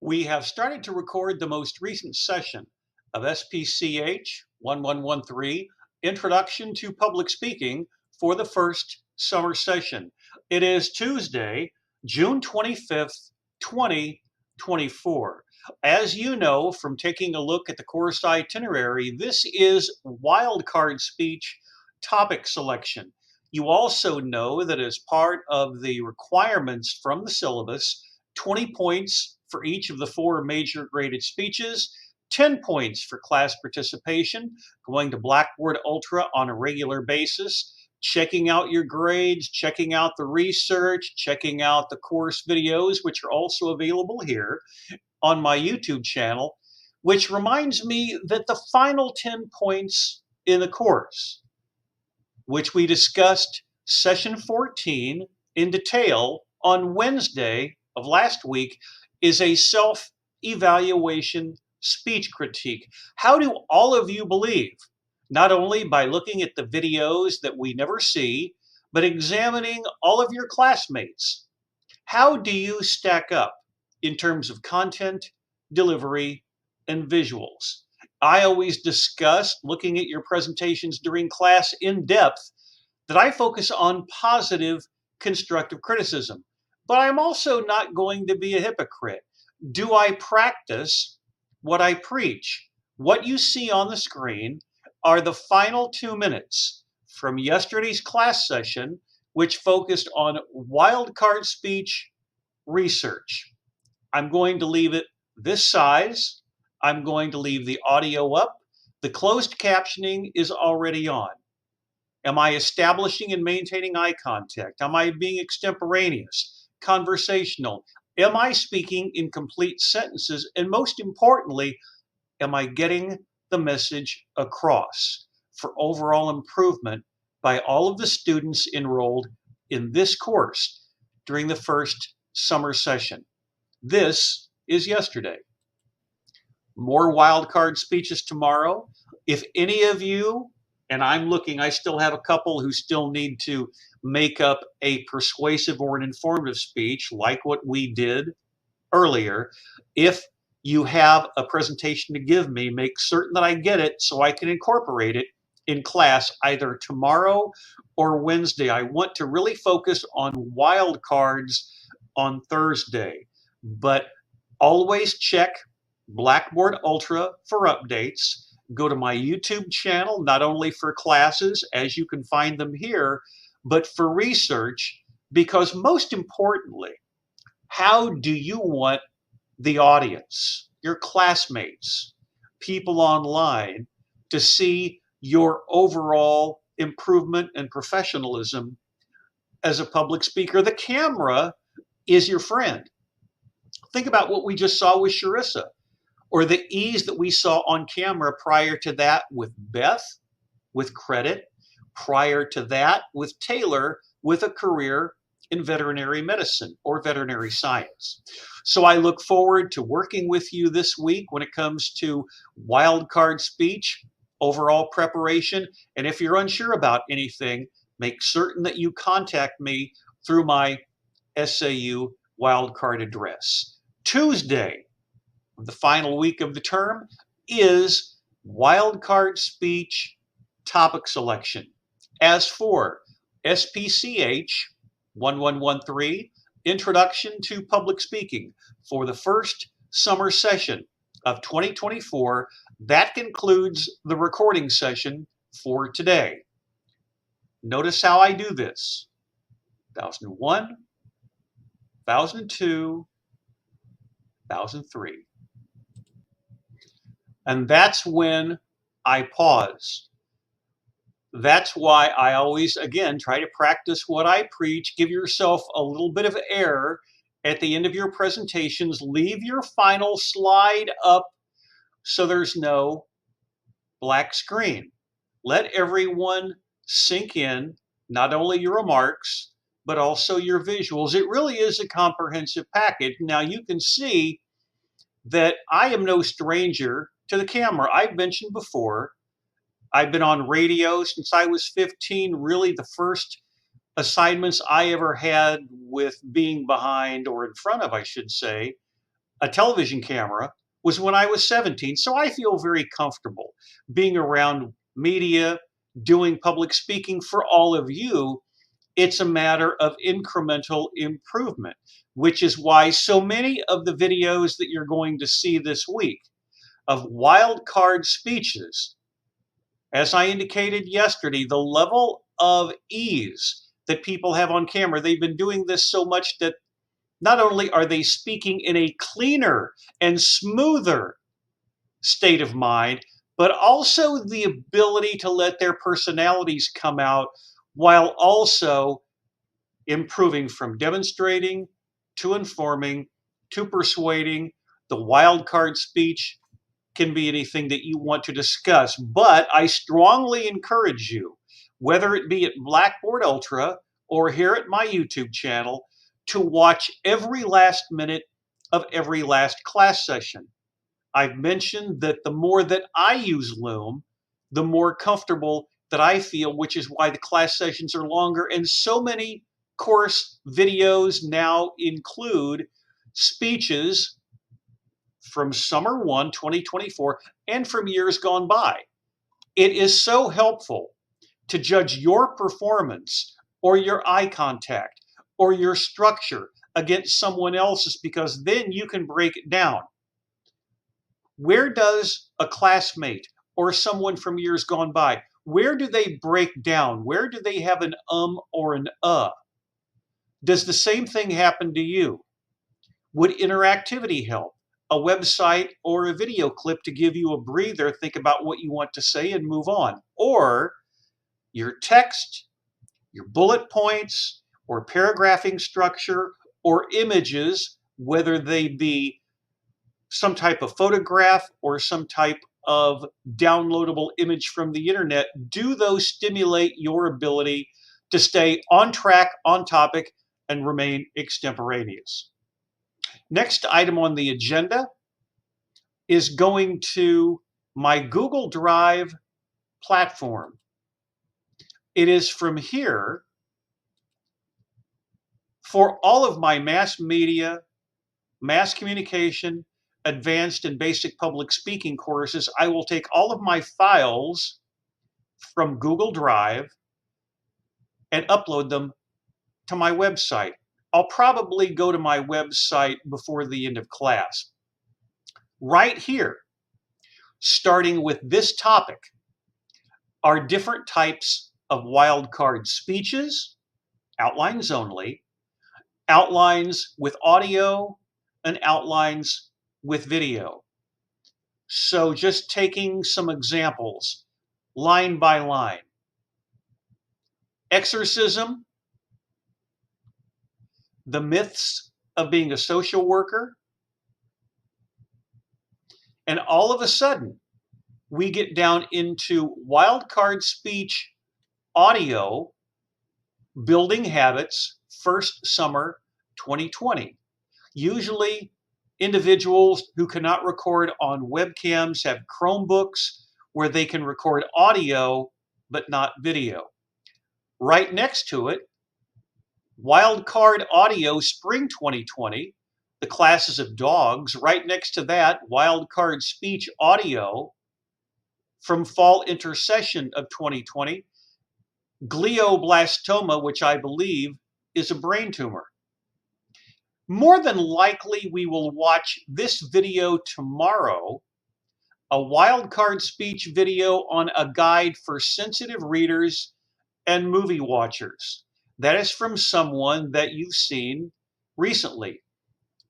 We have started to record the most recent session of SPCH 1113, Introduction to Public Speaking, for the first summer session. It is Tuesday, June 25th, 2024. As you know from taking a look at the course itinerary, this is wildcard speech topic selection. You also know that as part of the requirements from the syllabus, 20 points for each of the four major graded speeches, 10 points for class participation, going to Blackboard Ultra on a regular basis, checking out your grades, checking out the research, checking out the course videos, which are also available here on my YouTube channel, which reminds me that the final 10 points in the course, which we discussed session 14 in detail on Wednesday of last week, is a self-evaluation speech critique. How do all of you believe, not only by looking at the videos that we never see, but examining all of your classmates, how do you stack up in terms of content, delivery, and visuals? I always discuss looking at your presentations during class in depth that I focus on positive, constructive criticism. But I'm also not going to be a hypocrite. Do I practice what I preach? What you see on the screen are the final 2 minutes from yesterday's class session, which focused on wildcard speech research. I'm going to leave it this size. I'm going to leave the audio up. The closed captioning is already on. Am I establishing and maintaining eye contact? Am I being extemporaneous, conversational? Am I speaking in complete sentences? And most importantly, am I getting the message across for overall improvement by all of the students enrolled in this course during the first summer session? This is yesterday. More wildcard speeches tomorrow. If any of you, and I'm looking, I still have a couple who still need to make up a persuasive or an informative speech like what we did earlier. If you have a presentation to give me, make certain that I get it so I can incorporate it in class either tomorrow or Wednesday. I want to really focus on wildcards on Thursday, but always check Blackboard Ultra for updates. Go to my YouTube channel, not only for classes, as you can find them here, but for research, because most importantly, how do you want the audience, your classmates, people online, to see your overall improvement and professionalism as a public speaker? The camera is your friend. Think about what we just saw with Sharissa, or the ease that we saw on camera prior to that with Beth, with credit, prior to that with Taylor, with a career in veterinary medicine or veterinary science. So I look forward to working with you this week when it comes to wildcard speech, overall preparation. And if you're unsure about anything, make certain that you contact me through my SAU wildcard address. Tuesday, the final week of the term, is wildcard speech topic selection. As for SPCH 1113, Introduction to Public Speaking, for the first summer session of 2024, that concludes the recording session for today. Notice how I do this. 1001, 1002, 1003. And that's when I pause. That's why I always, again, try to practice what I preach. Give yourself a little bit of air at the end of your presentations. Leave your final slide up so there's no black screen. Let everyone sink in, not only your remarks, but also your visuals. It really is a comprehensive package. Now you can see that I am no stranger to the camera. I've mentioned before, I've been on radio since I was 15. Really, the first assignments I ever had with being behind, or in front of, I should say, a television camera was when I was 17. So I feel very comfortable being around media, doing public speaking for all of you. It's a matter of incremental improvement, which is why so many of the videos that you're going to see this week of wild card speeches, as I indicated yesterday, the level of ease that people have on camera, they've been doing this so much that not only are they speaking in a cleaner and smoother state of mind, but also the ability to let their personalities come out while also improving from demonstrating to informing to persuading. The wild card speech can be anything that you want to discuss, but I strongly encourage you, whether it be at Blackboard Ultra or here at my YouTube channel, to watch every last minute of every last class session. I've mentioned that the more that I use Loom, the more comfortable that I feel, which is why the class sessions are longer. And so many course videos now include speeches from summer 1, 2024, and from years gone by. It is so helpful to judge your performance or your eye contact or your structure against someone else's, because then you can break it down. Where does a classmate or someone from years gone by, where do they break down? Where do they have an or an Does the same thing happen to you? Would interactivity help? A website or a video clip to give you a breather, think about what you want to say and move on. Or your text, your bullet points, or paragraphing structure, or images, whether they be some type of photograph or some type of downloadable image from the internet, do those stimulate your ability to stay on track, on topic, and remain extemporaneous? Next item on the agenda is going to my Google Drive platform. It is from here for all of my mass media, mass communication, advanced and basic public speaking courses. I will take all of my files from Google Drive and upload them to my website. I'll probably go to my website before the end of class. Right here, starting with this topic, are different types of wildcard speeches, outlines only, outlines with audio, and outlines with video. So just taking some examples, line by line. Exorcism, the myths of being a social worker, and all of a sudden, we get down into wildcard speech audio, building habits, first summer 2020. Usually, individuals who cannot record on webcams have Chromebooks where they can record audio but not video. Right next to it, wildcard audio spring 2020, the classes of dogs. Right next to that, wildcard speech audio from fall intercession of 2020, glioblastoma, which I believe is a brain tumor. More than likely, we will watch this video tomorrow, a wildcard speech video on a guide for sensitive readers and movie watchers. That is from someone that you've seen recently.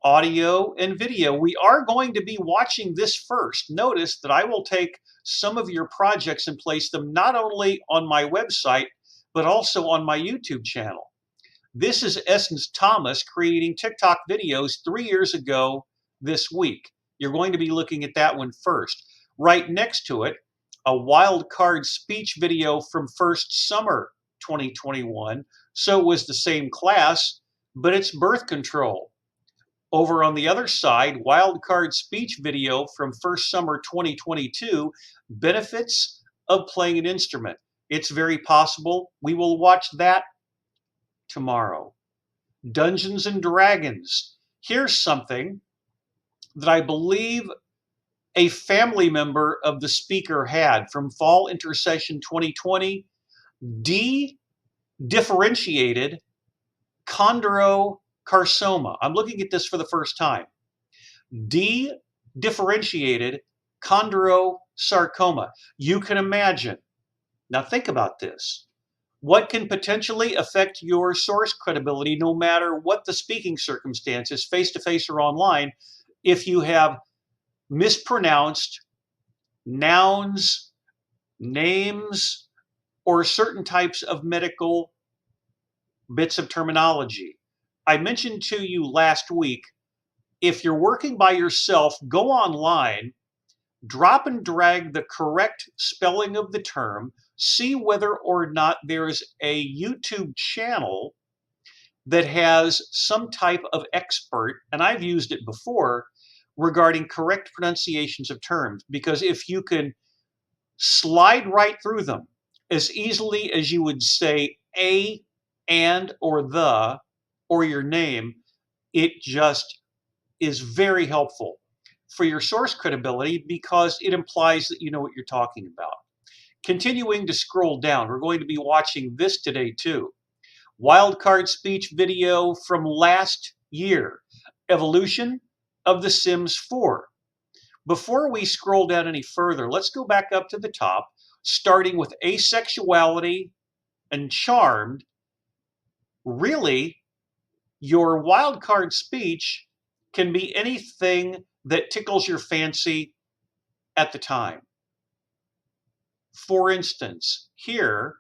Audio and video. We are going to be watching this first. Notice that I will take some of your projects and place them not only on my website, but also on my YouTube channel. This is Essence Thomas creating TikTok videos 3 years ago this week. You're going to be looking at that one first. Right next to it, a wild card speech video from first summer 2021. So it was the same class, but it's birth control. Over on the other side, wildcard speech video from first summer 2022, benefits of playing an instrument. It's very possible we will watch that tomorrow. Dungeons and Dragons. Here's something that I believe a family member of the speaker had from Fall Intercession 2020, differentiated chondrocarcinoma. I'm looking at this for the first time. Differentiated chondrosarcoma. You can imagine. Now think about this. What can potentially affect your source credibility, no matter what the speaking circumstances, face to face or online, if you have mispronounced nouns, names, or certain types of medical bits of terminology? I mentioned to you last week, if you're working by yourself, go online, drop and drag the correct spelling of the term, see whether or not there's a YouTube channel that has some type of expert, and I've used it before, regarding correct pronunciations of terms. Because if you can slide right through them as easily as you would say a, and, or the, or your name, it just is very helpful for your source credibility because it implies that you know what you're talking about. Continuing to scroll down, we're going to be watching this today too. Wildcard speech video from last year, evolution of The Sims 4. Before we scroll down any further, let's go back up to the top, starting with asexuality and charmed. Really, your wildcard speech can be anything that tickles your fancy at the time. For instance, here,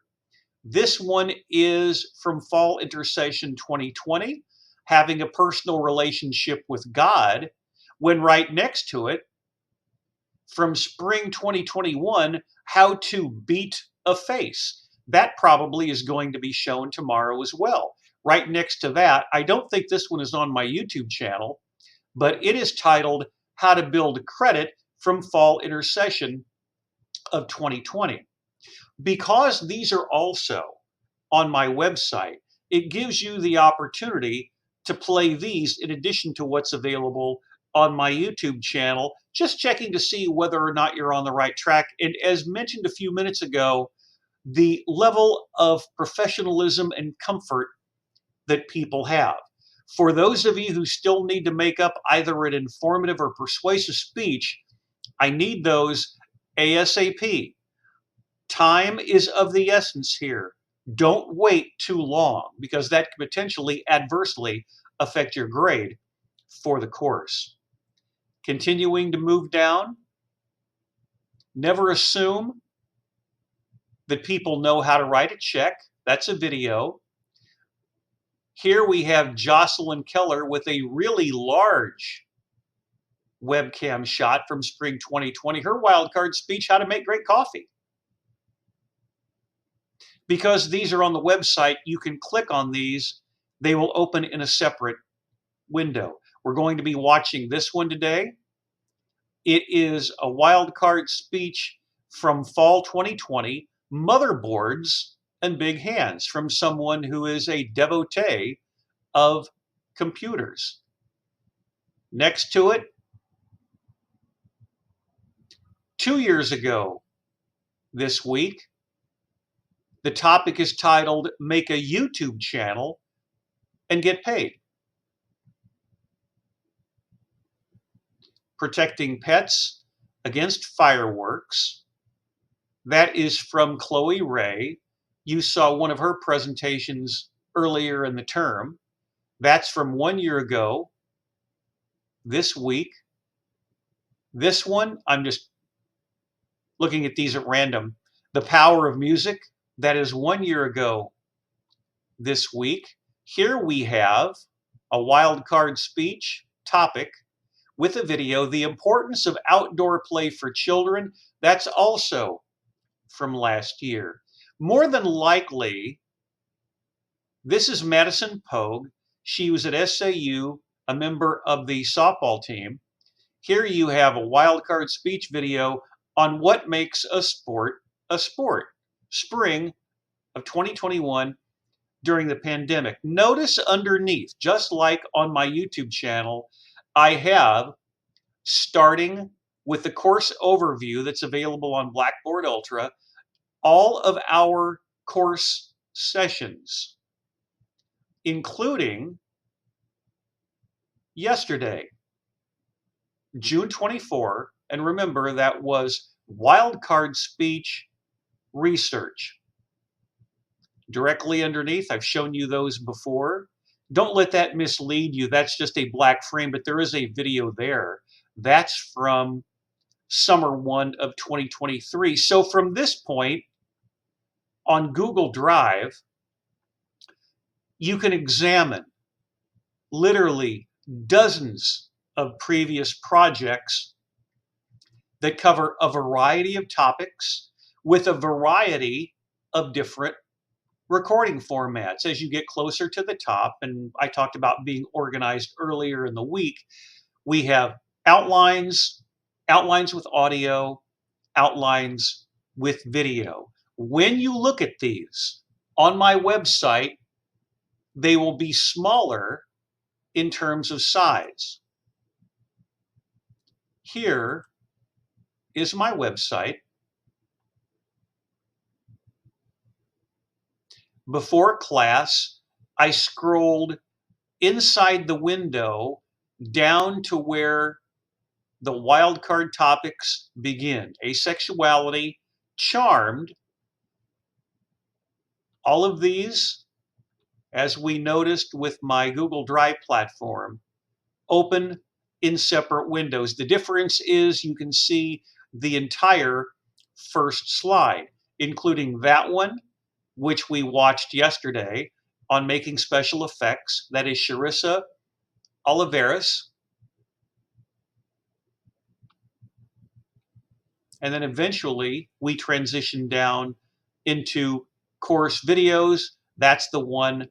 this one is from Fall Intercession 2020, having a personal relationship with God, when right next to it, from Spring 2021, how to beat a face. That probably is going to be shown tomorrow as well. Right next to that, I don't think this one is on my YouTube channel, but it is titled How to Build Credit from Fall Intercession of 2020. Because these are also on my website, it gives you the opportunity to play these in addition to what's available on my YouTube channel, just checking to see whether or not you're on the right track. And as mentioned a few minutes ago, the level of professionalism and comfort that people have. For those of you who still need to make up either an informative or persuasive speech, I need those ASAP. Time is of the essence here. Don't wait too long because that could potentially adversely affect your grade for the course. Continuing to move down, never assume that people know how to write a check. That's a video. Here we have Jocelyn Keller with a really large webcam shot from spring 2020. Her wildcard speech, how to make great coffee. Because these are on the website, you can click on these. They will open in a separate window. We're going to be watching this one today. It is a wildcard speech from Fall 2020, Motherboards and Big Hands, from someone who is a devotee of computers. Next to it, 2 years ago this week, the topic is titled Make a YouTube Channel and Get Paid. Protecting Pets Against Fireworks. That is from Chloe Ray. You saw one of her presentations earlier in the term. That's from 1 year ago, this week. This one, I'm just looking at these at random. The Power of Music, that is 1 year ago this week. Here we have a wild card speech topic with a video, The Importance of Outdoor Play for Children. That's also from last year. More than likely, this is Madison Pogue. She was at SAU, a member of the softball team. Here you have a wildcard speech video on what makes a sport a sport. Spring of 2021 during the pandemic. Notice underneath, just like on my YouTube channel, I have starting with the course overview that's available on Blackboard Ultra, all of our course sessions, including yesterday, June 24, and remember that was wildcard speech research. Directly underneath, I've shown you those before. Don't let that mislead you. That's just a black frame, but there is a video there. That's from summer 1 of 2023. So from this point on Google Drive, you can examine literally dozens of previous projects that cover a variety of topics with a variety of different recording formats. As you get closer to the top, and I talked about being organized earlier in the week, we have outlines, outlines with audio, outlines with video. When you look at these on my website, they will be smaller in terms of size. Here is my website. Before class, I scrolled inside the window down to where the wildcard topics begin. Asexuality, charmed, all of these, as we noticed with my Google Drive platform, open in separate windows. The difference is you can see the entire first slide, including that one, which we watched yesterday on making special effects. That is Charissa Oliveras. And then eventually we transition down into course videos. That's the one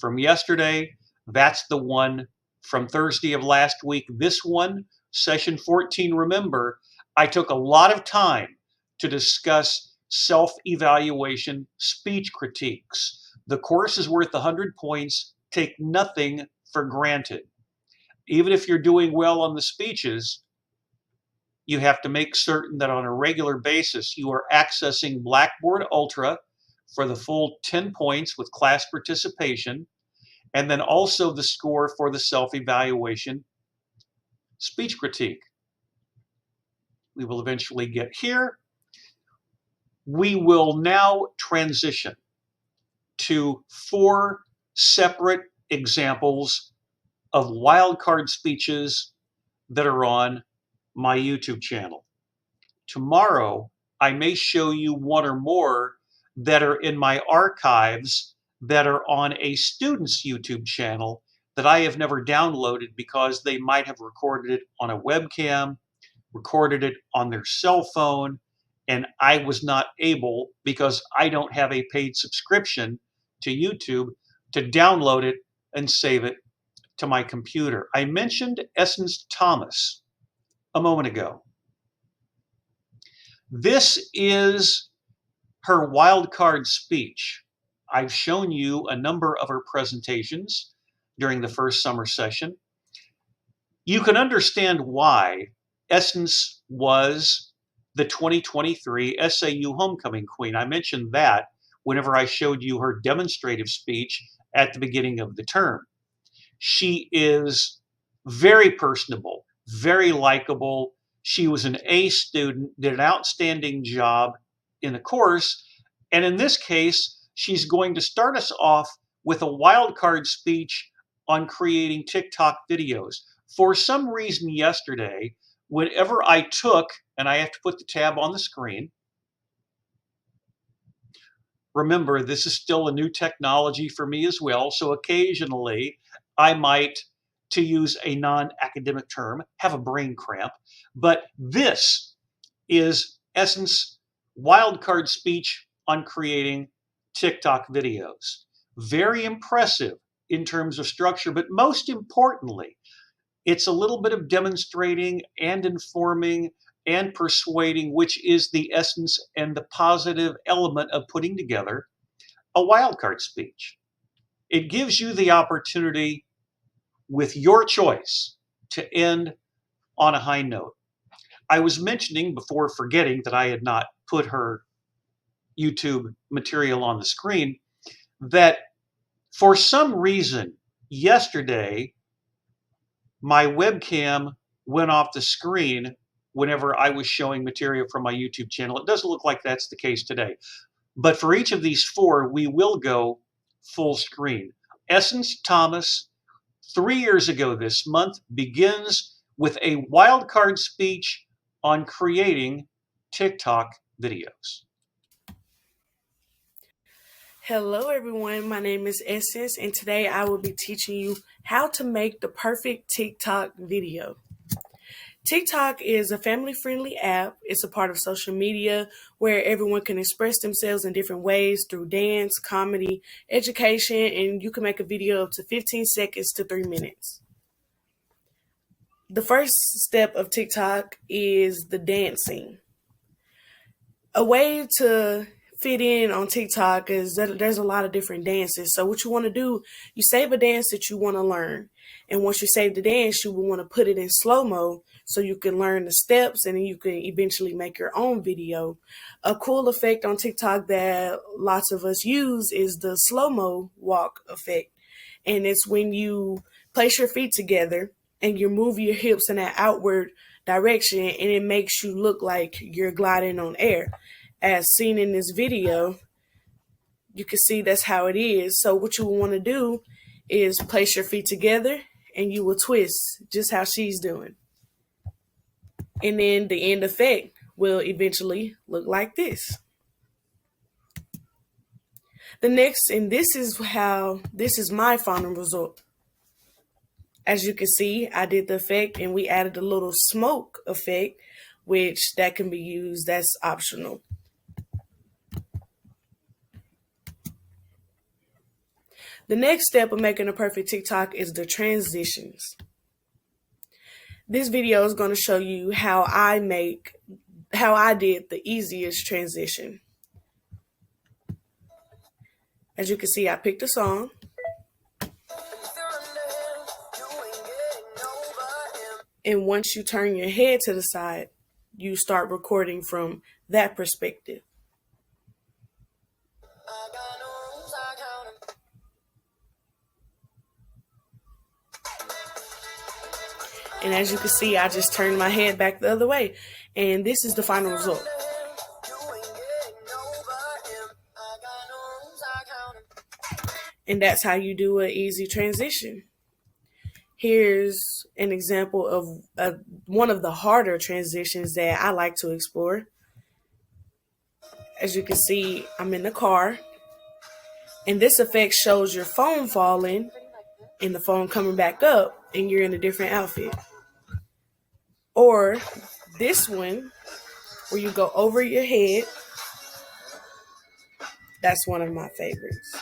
from yesterday. That's the one from Thursday of last week. This one, session 14, remember, I took a lot of time to discuss self-evaluation speech critiques. The course is worth 100 points. Take nothing for granted. Even if you're doing well on the speeches, you have to make certain that on a regular basis you are accessing Blackboard Ultra for the full 10 points with class participation, and then also the score for the self-evaluation speech critique. We will eventually get here. We will now transition to 4 separate examples of wildcard speeches that are on my YouTube channel. Tomorrow, I may show you 1 or more that are in my archives that are on a student's YouTube channel that I have never downloaded because they might have recorded it on a webcam, recorded it on their cell phone, and I was not able, because I don't have a paid subscription to YouTube, to download it and save it to my computer. I mentioned Essence Thomas a moment ago. This is her wildcard speech. I've shown you a number of her presentations during the first summer session. You can understand why Essence was the 2023 SAU Homecoming Queen. I mentioned that whenever I showed you her demonstrative speech at the beginning of the term. She is very personable, very likable. She was an A student, did an outstanding job in the course. And in this case, she's going to start us off with a wildcard speech on creating TikTok videos. For some reason yesterday, whenever I took, and I have to put the tab on the screen, remember, this is still a new technology for me as well, so occasionally I might, to use a non-academic term, have a brain cramp. But this is Essence wildcard speech on creating TikTok videos. Very impressive in terms of structure, but most importantly, it's a little bit of demonstrating and informing and persuading, which is the essence and the positive element of putting together a wildcard speech. It gives you the opportunity, with your choice, to end on a high note. I was mentioning before forgetting that I had not put her YouTube material on the screen that for some reason yesterday my webcam went off the screen whenever I was showing material from my YouTube channel. It doesn't look like that's the case today. But for each of these four, we will go full screen. Essence Thomas, 3 years ago this month, begins with a wildcard speech on creating TikTok videos. Hello everyone, my name is Essence and today I will be teaching you how to make the perfect TikTok video. TikTok is a family-friendly app. It's a part of social media where everyone can express themselves in different ways through dance, comedy, education, and you can make a video up to 15 seconds to 3 minutes. The first step of TikTok is the dancing. A way to fit in on TikTok is that there's a lot of different dances. So what you want to do, you save a dance that you want to learn. And once you save the dance, you will want to put it in slow-mo so you can learn the steps and then you can eventually make your own video. A cool effect on TikTok that lots of us use is the slow-mo walk effect. And it's when you place your feet together and you move your hips in that outward direction and it makes you look like you're gliding on air. As seen in this video, you can see that's how it is. So what you will want to do is place your feet together and you will twist just how she's doing. And then the end effect will eventually look like this. The next, and this is my final result. As you can see, I did the effect and we added a little smoke effect, which that can be used, that's optional. The next step of making a perfect TikTok is the transitions. This video is going to show you how I did the easiest transition. As you can see, I picked a song. And once you turn your head to the side, you start recording from that perspective. And as you can see, I just turned my head back the other way. And this is the final result. And that's how you do an easy transition. Here's an example of one of the harder transitions that I like to explore. As you can see, I'm in the car. And this effect shows your phone falling and the phone coming back up and you're in a different outfit. Or this one where you go over your head. That's one of my favorites.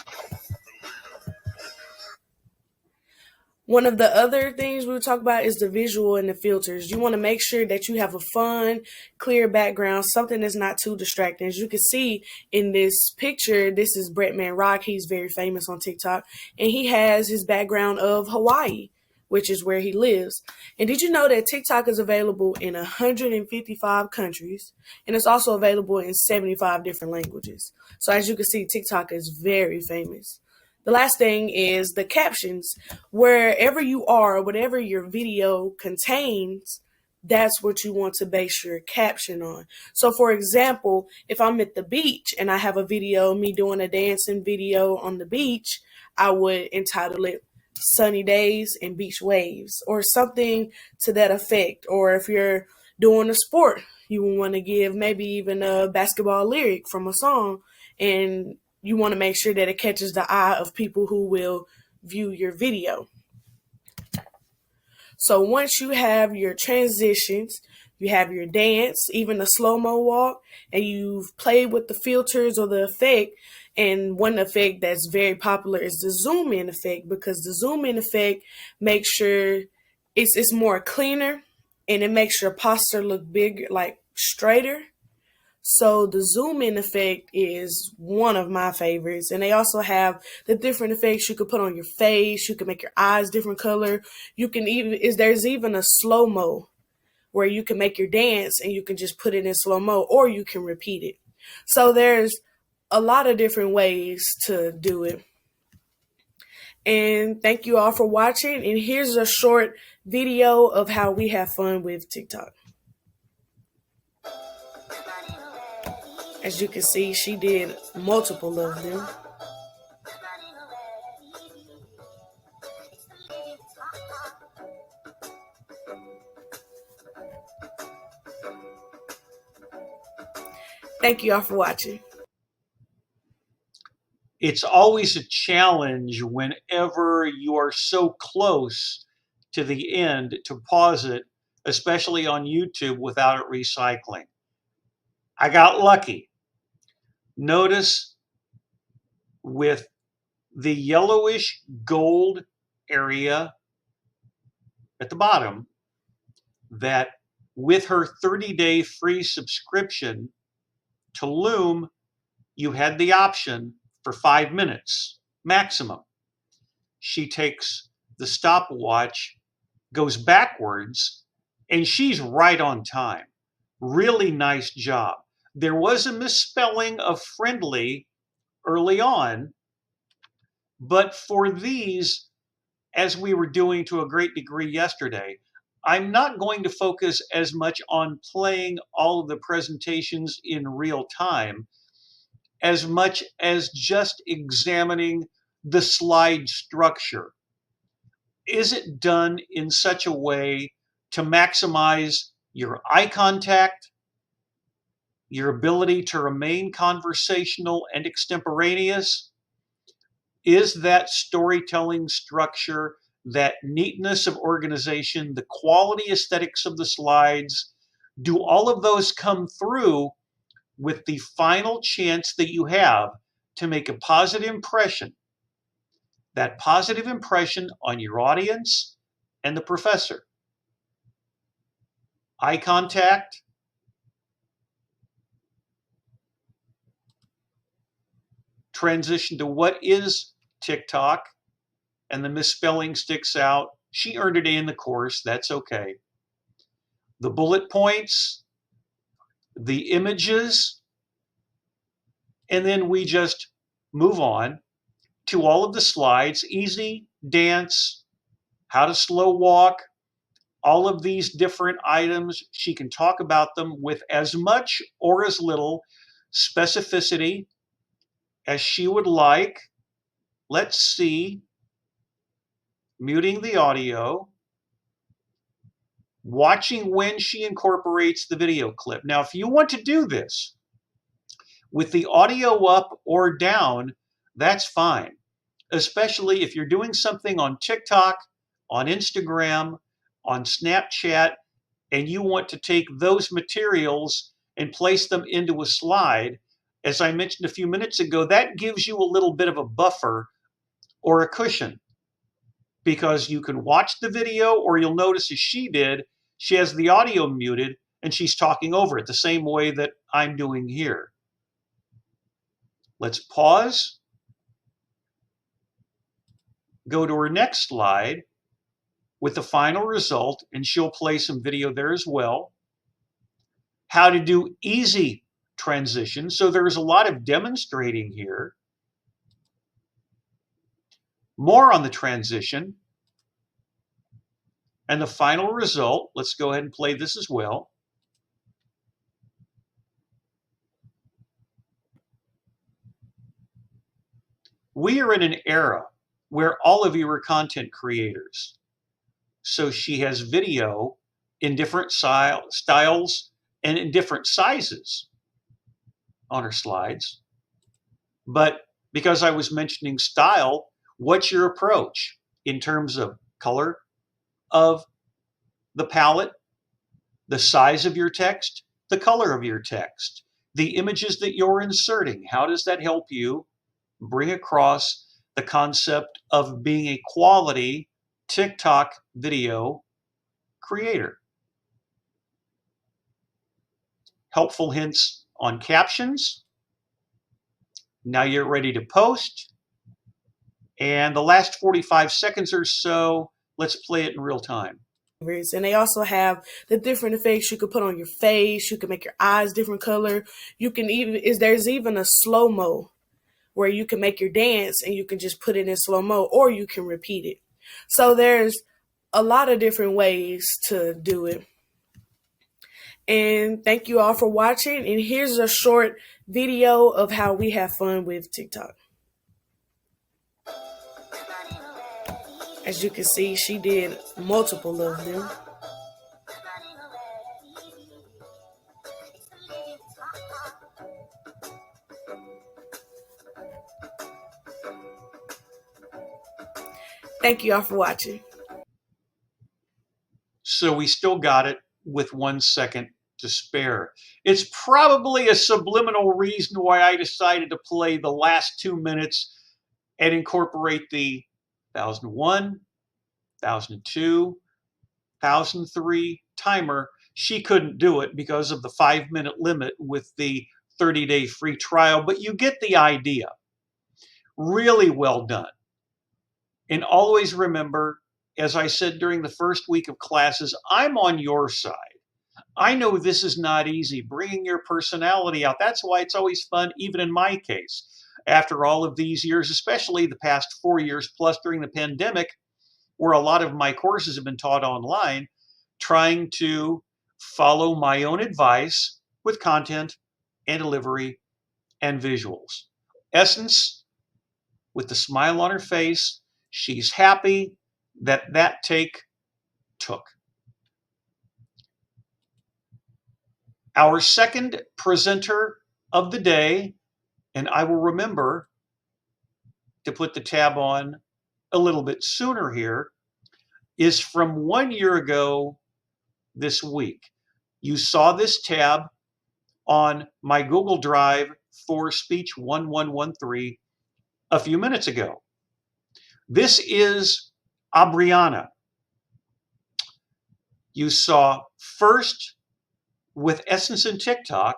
One of the other things we'll talk about is the visual and the filters. You want to make sure that you have a fun, clear background, something that's not too distracting. As you can see in this picture, this is Bretman Rock. He's very famous on TikTok, and he has his background of Hawaii, which is where he lives. And did you know that TikTok is available in 155 countries, and it's also available in 75 different languages. So as you can see, TikTok is very famous. The last thing is the captions. Wherever you are, whatever your video contains, that's what you want to base your caption on. So for example, if I'm at the beach and I have a video, me doing a dancing video on the beach, I would entitle it Sunny Days and Beach Waves or something to that effect. Or if you're doing a sport, you want to give maybe even a basketball lyric from a song, and you want to make sure that it catches the eye of people who will view your video. So once you have your transitions, you have your dance, even the slow-mo walk, and you've played with the filters or the effect, and one effect that's very popular is the zoom in effect, because the zoom in effect makes sure it's more cleaner and it makes your posture look bigger, like straighter. So the zoom in effect is one of my favorites. And they also have the different effects you could put on your face. You can make your eyes different color. You can even, there's even a slow-mo where you can make your dance and you can just put it in slow-mo, or you can repeat it. So there's a lot of different ways to do it. And thank you all for watching. And here's a short video of how we have fun with TikTok. As you can see, she did multiple of them. Thank you all for watching. It's always a challenge whenever you are so close to the end to pause it, especially on YouTube, without it recycling. I got lucky. Notice with the yellowish gold area at the bottom that with her 30-day free subscription to Loom, you had the option for 5 minutes maximum. She takes the stopwatch, goes backwards, and she's right on time. Really nice job. There was a misspelling of friendly early on, but for these, as we were doing to a great degree yesterday, I'm not going to focus as much on playing all of the presentations in real time as much as just examining the slide structure. Is it done in such a way to maximize your eye contact, your ability to remain conversational and extemporaneous? Is that storytelling structure, that neatness of organization, the quality aesthetics of the slides, do all of those come through with the final chance that you have to make a positive impression? That positive impression on your audience and the professor. Eye contact, transition to what is TikTok, and the misspelling sticks out. She earned an A in the course, that's okay. The bullet points, the images, and then we just move on to all of the slides, easy, dance, how to slow walk, all of these different items. She can talk about them with as much or as little specificity as she would like. Let's see, muting the audio, watching when she incorporates the video clip. Now, if you want to do this with the audio up or down, that's fine, especially if you're doing something on TikTok, on Instagram, on Snapchat, and you want to take those materials and place them into a slide. As I mentioned a few minutes ago, that gives you a little bit of a buffer or a cushion, because you can watch the video, or you'll notice as she did, she has the audio muted and she's talking over it the same way that I'm doing here. Let's pause, go to her next slide with the final result, and she'll play some video there as well. How to do easy transitions. So there's a lot of demonstrating here. More on the transition. And the final result, let's go ahead and play this as well. We are in an era where all of you are content creators. So she has video in different styles and in different sizes on her slides. But because I was mentioning style, what's your approach in terms of color of the palette, the size of your text, the color of your text, the images that you're inserting? How does that help you bring across the concept of being a quality TikTok video creator? Helpful hints on captions. Now you're ready to post. And the last 45 seconds or so, let's play it in real time. And they also have the different effects you could put on your face. You can make your eyes different color. You can even is there's even a slow mo where you can make your dance and you can just put it in slow mo or you can repeat it. So there's a lot of different ways to do it. And thank you all for watching. And here's a short video of how we have fun with TikTok. As you can see, she did multiple of them. Thank you all for watching. So we still got it with 1 second to spare. It's probably a subliminal reason why I decided to play the last 2 minutes and incorporate the 1001, 1002, 1003 timer. She couldn't do it because of the 5 minute limit with the 30-day free trial, but you get the idea. Really well done. And always remember, as I said during the first week of classes, I'm on your side. I know this is not easy, bringing your personality out. That's why it's always fun, even in my case. After all of these years, especially the past 4 years plus during the pandemic, where a lot of my courses have been taught online, trying to follow my own advice with content and delivery and visuals. Essence, with the smile on her face, she's happy that that take took. Our second presenter of the day, and I will remember to put the tab on a little bit sooner here, is from 1 year ago this week. You saw this tab on my Google Drive for Speech 1113 a few minutes ago. This is Abriana. You saw first with Essence and TikTok,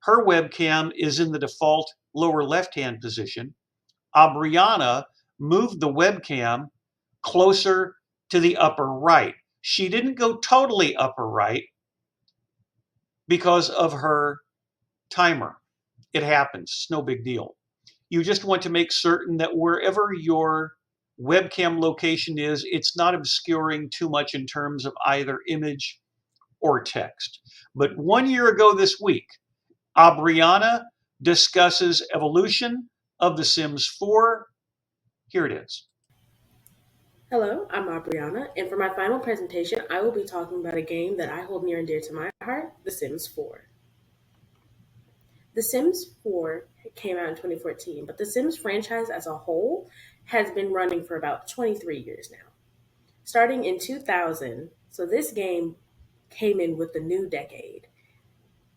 her webcam is in the default lower left-hand position. Abriana moved the webcam closer to the upper right. She didn't go totally upper right because of her timer. It happens, it's no big deal. You just want to make certain that wherever your webcam location is, it's not obscuring too much in terms of either image or text. But 1 year ago this week, Abriana discusses evolution of The Sims 4. Here it is. Hello, I'm Abriana, and for my final presentation, I will be talking about a game that I hold near and dear to my heart, The Sims 4. The Sims 4 came out in 2014, but the Sims franchise as a whole has been running for about 23 years now. Starting in 2000, so this game came in with the new decade.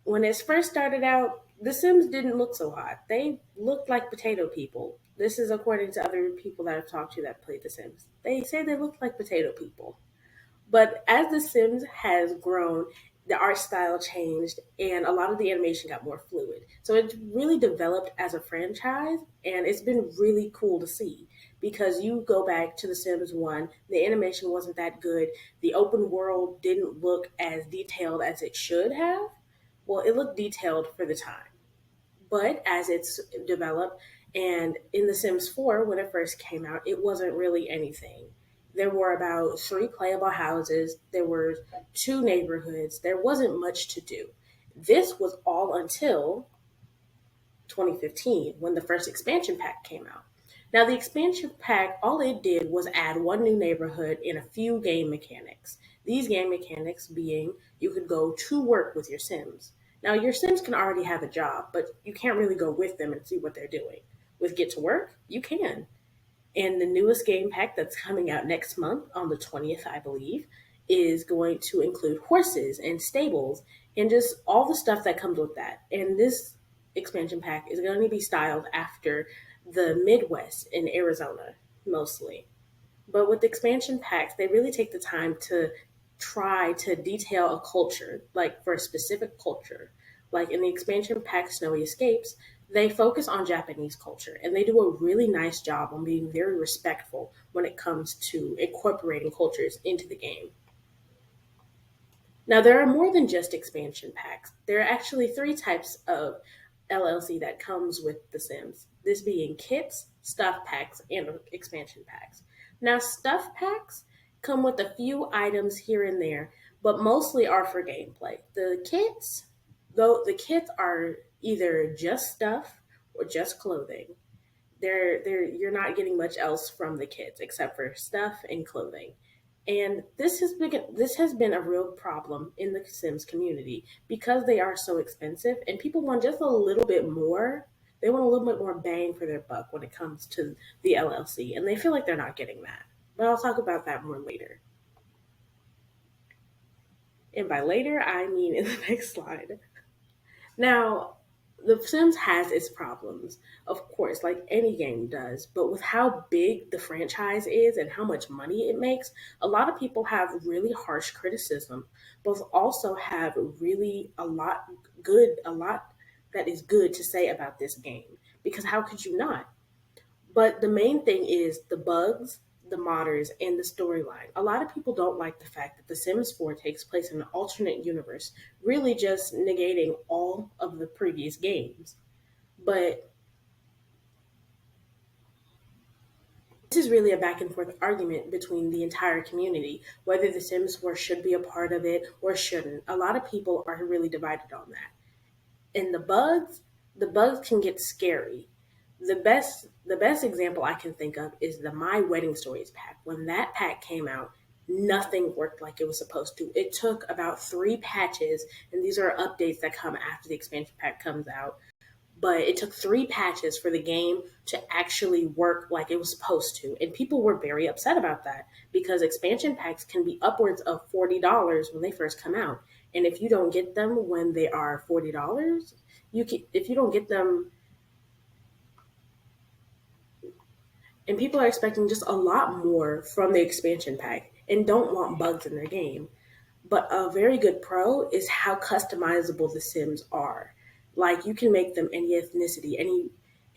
When it first started out, the Sims didn't look so hot. They looked like potato people. This is according to other people that I've talked to that played The Sims. They say they look like potato people. But as The Sims has grown, the art style changed and a lot of the animation got more fluid. So it's really developed as a franchise and it's been really cool to see because you go back to The Sims 1, the animation wasn't that good. The open world didn't look as detailed as it should have. Well, it looked detailed for the time. But as it's developed, and in The Sims 4, when it first came out, it wasn't really anything. There were about 3 playable houses, there were 2 neighborhoods, there wasn't much to do. This was all until 2015 when the first expansion pack came out. Now, the expansion pack, all it did was add 1 new neighborhood and a few game mechanics. These game mechanics being you could go to work with your Sims. Now, your Sims can already have a job, but you can't really go with them and see what they're doing. With Get to Work, you can. And the newest game pack that's coming out next month on the 20th, I believe, is going to include horses and stables and just all the stuff that comes with that. And this expansion pack is going to be styled after the Midwest in Arizona, mostly. But with expansion packs, they really take the time to try to detail a culture, like for a specific culture. Like in the expansion pack Snowy Escapes, they focus on Japanese culture and they do a really nice job on being very respectful when it comes to incorporating cultures into the game. Now, there are more than just expansion packs. There are actually three types of LLC that comes with The Sims. This being kits, stuff packs, and expansion packs. Now, stuff packs come with a few items here and there, but mostly are for gameplay. The kits are either just stuff or just clothing. You're not getting much else from the kits except for stuff and clothing. And this has been a real problem in the Sims community because they are so expensive and people want just a little bit more. They want a little bit more bang for their buck when it comes to the LLC, and they feel like they're not getting that. But I'll talk about that more later. And by later, I mean in the next slide. Now, The Sims has its problems, of course, like any game does, but with how big the franchise is and how much money it makes, a lot of people have really harsh criticism, but also have really a lot that is good to say about this game. Because how could you not? But the main thing is the bugs, the modders, and the storyline. A lot of people don't like the fact that The Sims 4 takes place in an alternate universe, really just negating all of the previous games. But this is really a back and forth argument between the entire community whether The Sims 4 should be a part of it or shouldn't. A lot of people are really divided on that. And the bugs can get scary. The best example I can think of is the My Wedding Stories pack. When that pack came out, nothing worked like it was supposed to. It took about 3 patches, and these are updates that come after the expansion pack comes out, but it took 3 patches for the game to actually work like it was supposed to. And people were very upset about that because expansion packs can be upwards of $40 when they first come out. And if you don't get them when they are $40, if you don't get them, and people are expecting just a lot more from the expansion pack and don't want bugs in their game. But a very good pro is how customizable the Sims are. Like you can make them any ethnicity,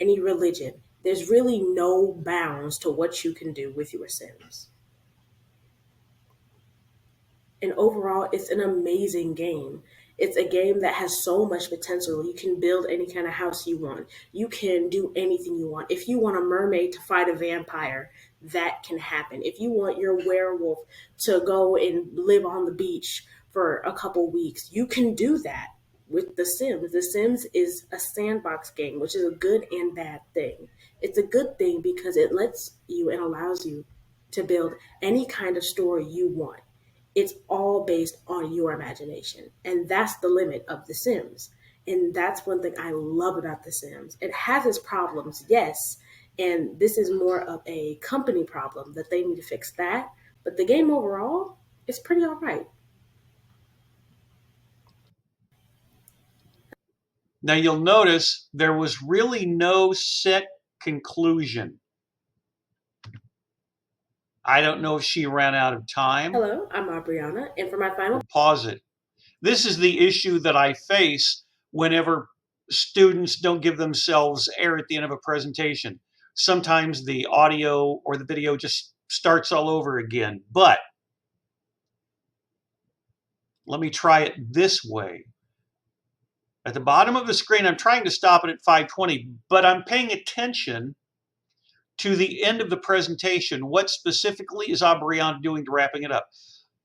any religion. There's really no bounds to what you can do with your Sims. And overall, it's an amazing game. It's a game that has so much potential. You can build any kind of house you want. You can do anything you want. If you want a mermaid to fight a vampire, that can happen. If you want your werewolf to go and live on the beach for a couple weeks, you can do that with The Sims. The Sims is a sandbox game, which is a good and bad thing. It's a good thing because it lets you and allows you to build any kind of story you want. It's all based on your imagination. And that's the limit of The Sims. And that's one thing I love about The Sims. It has its problems, yes. And this is more of a company problem that they need to fix that. But the game overall is pretty all right. Now you'll notice there was really no set conclusion. I don't know if she ran out of time. Hello, I'm Aubriana. And for my final Pause it. This is the issue that I face whenever students don't give themselves air at the end of a presentation. Sometimes the audio or the video just starts all over again. But let me try it this way. At the bottom of the screen, I'm trying to stop it at 520, but I'm paying attention to the end of the presentation. What specifically is Aubriana doing to wrapping it up?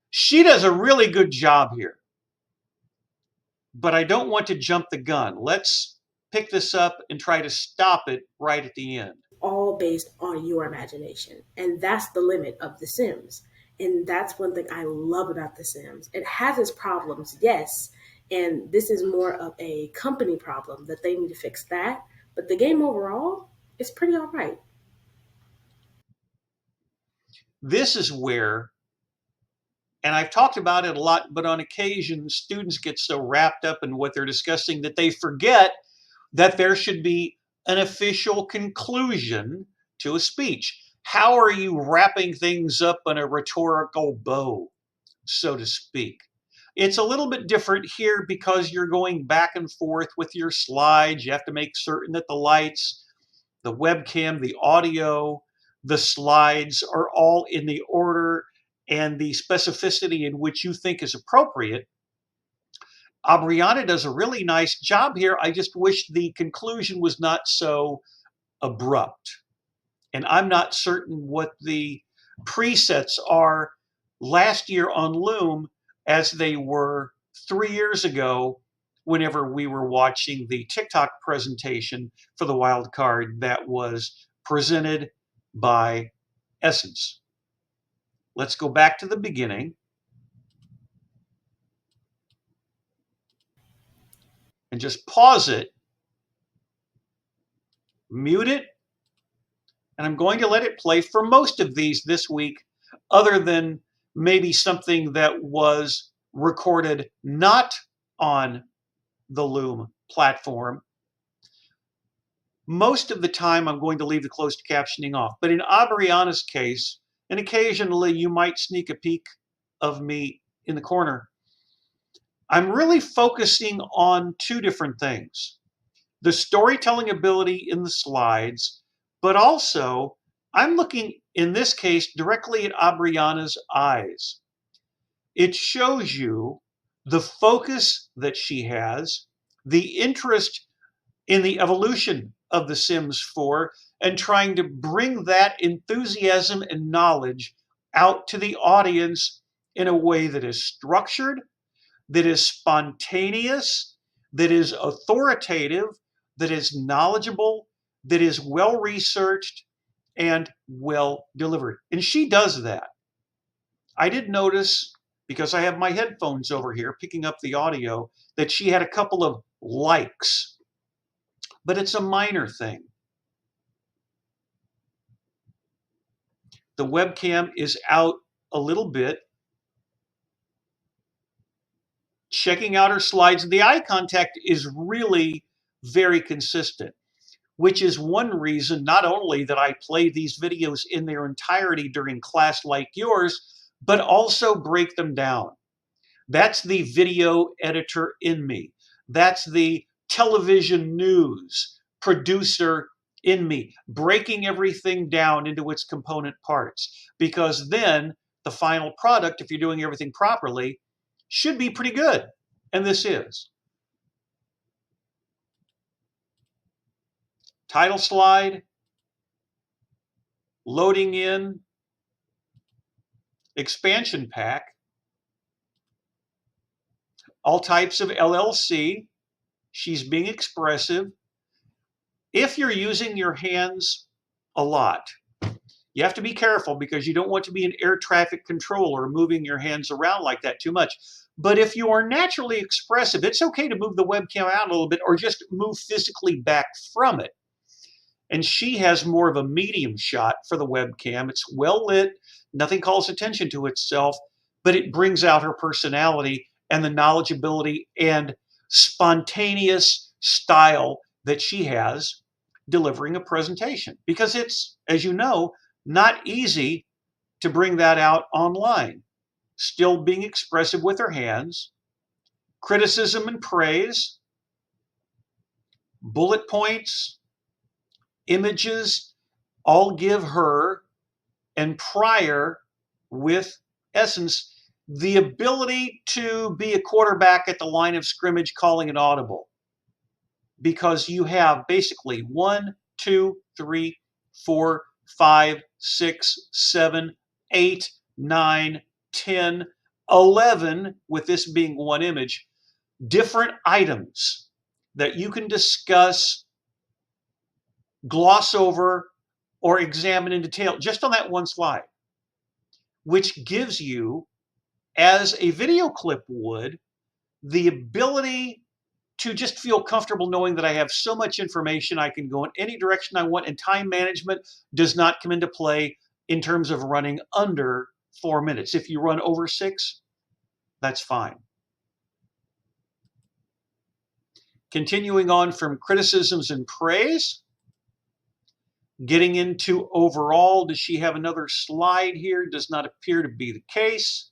She does a really good job here, but I don't want to jump the gun. Let's pick this up and try to stop it right at the end. all based on your imagination. And that's the limit of The Sims. And that's one thing I love about The Sims. It has its problems, yes. And this is more of a company problem that they need to fix that. But the game overall is pretty all right. This is where, and I've talked about it a lot, but on occasion, students get so wrapped up in what they're discussing that they forget that there should be an official conclusion to a speech. How are you wrapping things up in a rhetorical bow, so to speak? It's a little bit different here because you're going back and forth with your slides. You have to make certain that the lights, the webcam, the audio, the slides are all in the order and the specificity in which you think is appropriate. Abriana does a really nice job here. I just wish the conclusion was not so abrupt. And I'm not certain what the presets are last year on Loom as they were 3 years ago whenever we were watching the TikTok presentation for the wild card that was presented by Essence. Let's go back to the beginning and just pause it, mute it, and I'm going to let it play for most of these this week, other than maybe something that was recorded not on the Loom platform. Most of the time, I'm going to leave the closed captioning off. But in Abriana's case, and occasionally you might sneak a peek of me in the corner, I'm really focusing on two different things: the storytelling ability in the slides, but also I'm looking, in this case, directly at Abriana's eyes. It shows you the focus that she has, the interest in the evolution of The Sims 4, and trying to bring that enthusiasm and knowledge out to the audience in a way that is structured, that is spontaneous, that is authoritative, that is knowledgeable, that is well researched, and well delivered. And she does that. I did notice, because I have my headphones over here picking up the audio, that she had a couple of likes, but it's a minor thing. The webcam is out a little bit. Checking out her slides, the eye contact is really very consistent, which is one reason not only that I play these videos in their entirety during class like yours, but also break them down. That's the video editor in me. That's the television news producer in me, breaking everything down into its component parts. Because then the final product, if you're doing everything properly, should be pretty good. And this is. Title slide, loading in, expansion pack, all types of LLC. She's being expressive. If you're using your hands a lot, you have to be careful because you don't want to be an air traffic controller moving your hands around like that too much. But if you are naturally expressive, it's okay to move the webcam out a little bit or just move physically back from it. And she has more of a medium shot for the webcam. It's well lit, nothing calls attention to itself, but it brings out her personality and the knowledgeability and spontaneous style that she has delivering a presentation. Because it's, as you know, not easy to bring that out online. Still being expressive with her hands, criticism and praise, bullet points, images, all give her and prior with Essence the ability to be a quarterback at the line of scrimmage calling an audible. Because you have basically 1, 2, 3, 4, 5, 6, 7, 8, 9, 10, 11, with this being one image, different items that you can discuss, gloss over, or examine in detail just on that one slide, which gives you, as a video clip would, the ability to just feel comfortable knowing that I have so much information I can go in any direction I want, and time management does not come into play in terms of running under 4 minutes. If you run over 6, that's fine. Continuing on from criticisms and praise, getting into overall, does she have another slide here? Does not appear to be the case.